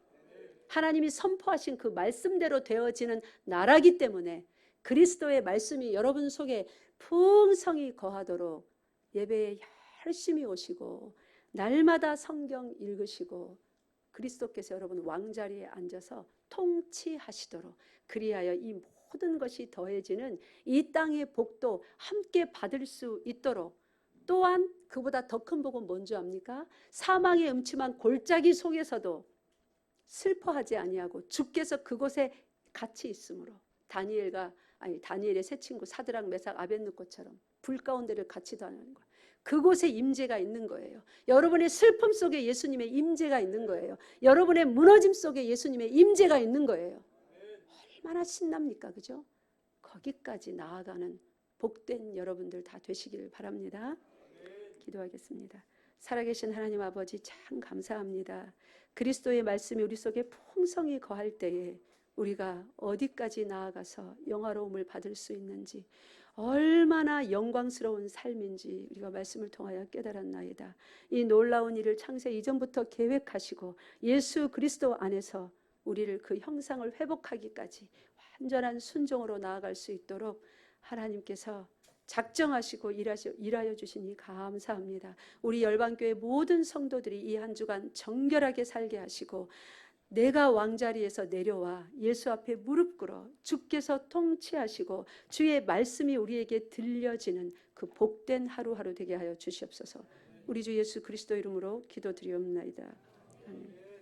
하나님이 선포하신 그 말씀대로 되어지는 나라기 때문에 그리스도의 말씀이 여러분 속에 풍성히 거하도록 예배에 열심히 오시고, 날마다 성경 읽으시고, 그리스도께서 여러분 왕자리에 앉아서 통치하시도록, 그리하여 이 모든 것이 더해지는 이 땅의 복도 함께 받을 수 있도록, 또한 그보다 더 큰 복은 뭔지 압니까? 사망의 음침한 골짜기 속에서도 슬퍼하지 아니하고 주께서 그곳에 같이 있으므로, 다니엘의 세 친구 사드락 메삭 아벳느고처럼 불 가운데를 같이 다니는 거예요. 그곳에 임재가 있는 거예요. 여러분의 슬픔 속에 예수님의 임재가 있는 거예요. 여러분의 무너짐 속에 예수님의 임재가 있는 거예요. 얼마나 신납니까? 그죠? 거기까지 나아가는 복된 여러분들 다 되시길 바랍니다. 기도하겠습니다. 살아계신 하나님 아버지, 참 감사합니다. 그리스도의 말씀이 우리 속에 풍성히 거할 때에 우리가 어디까지 나아가서 영화로움을 받을 수 있는지, 얼마나 영광스러운 삶인지 우리가 말씀을 통하여 깨달았나이다. 이 놀라운 일을 창세 이전부터 계획하시고 예수 그리스도 안에서 우리를 그 형상을 회복하기까지 완전한 순종으로 나아갈 수 있도록 하나님께서 작정하시고 일하여 주시니 감사합니다. 우리 열방교회 모든 성도들이 이 한 주간 정결하게 살게 하시고, 내가 왕자리에서 내려와 예수 앞에 무릎 꿇어 주께서 통치하시고 주의 말씀이 우리에게 들려지는 그 복된 하루하루 되게 하여 주시옵소서. 우리 주 예수 그리스도 이름으로 기도드리옵나이다. 아멘.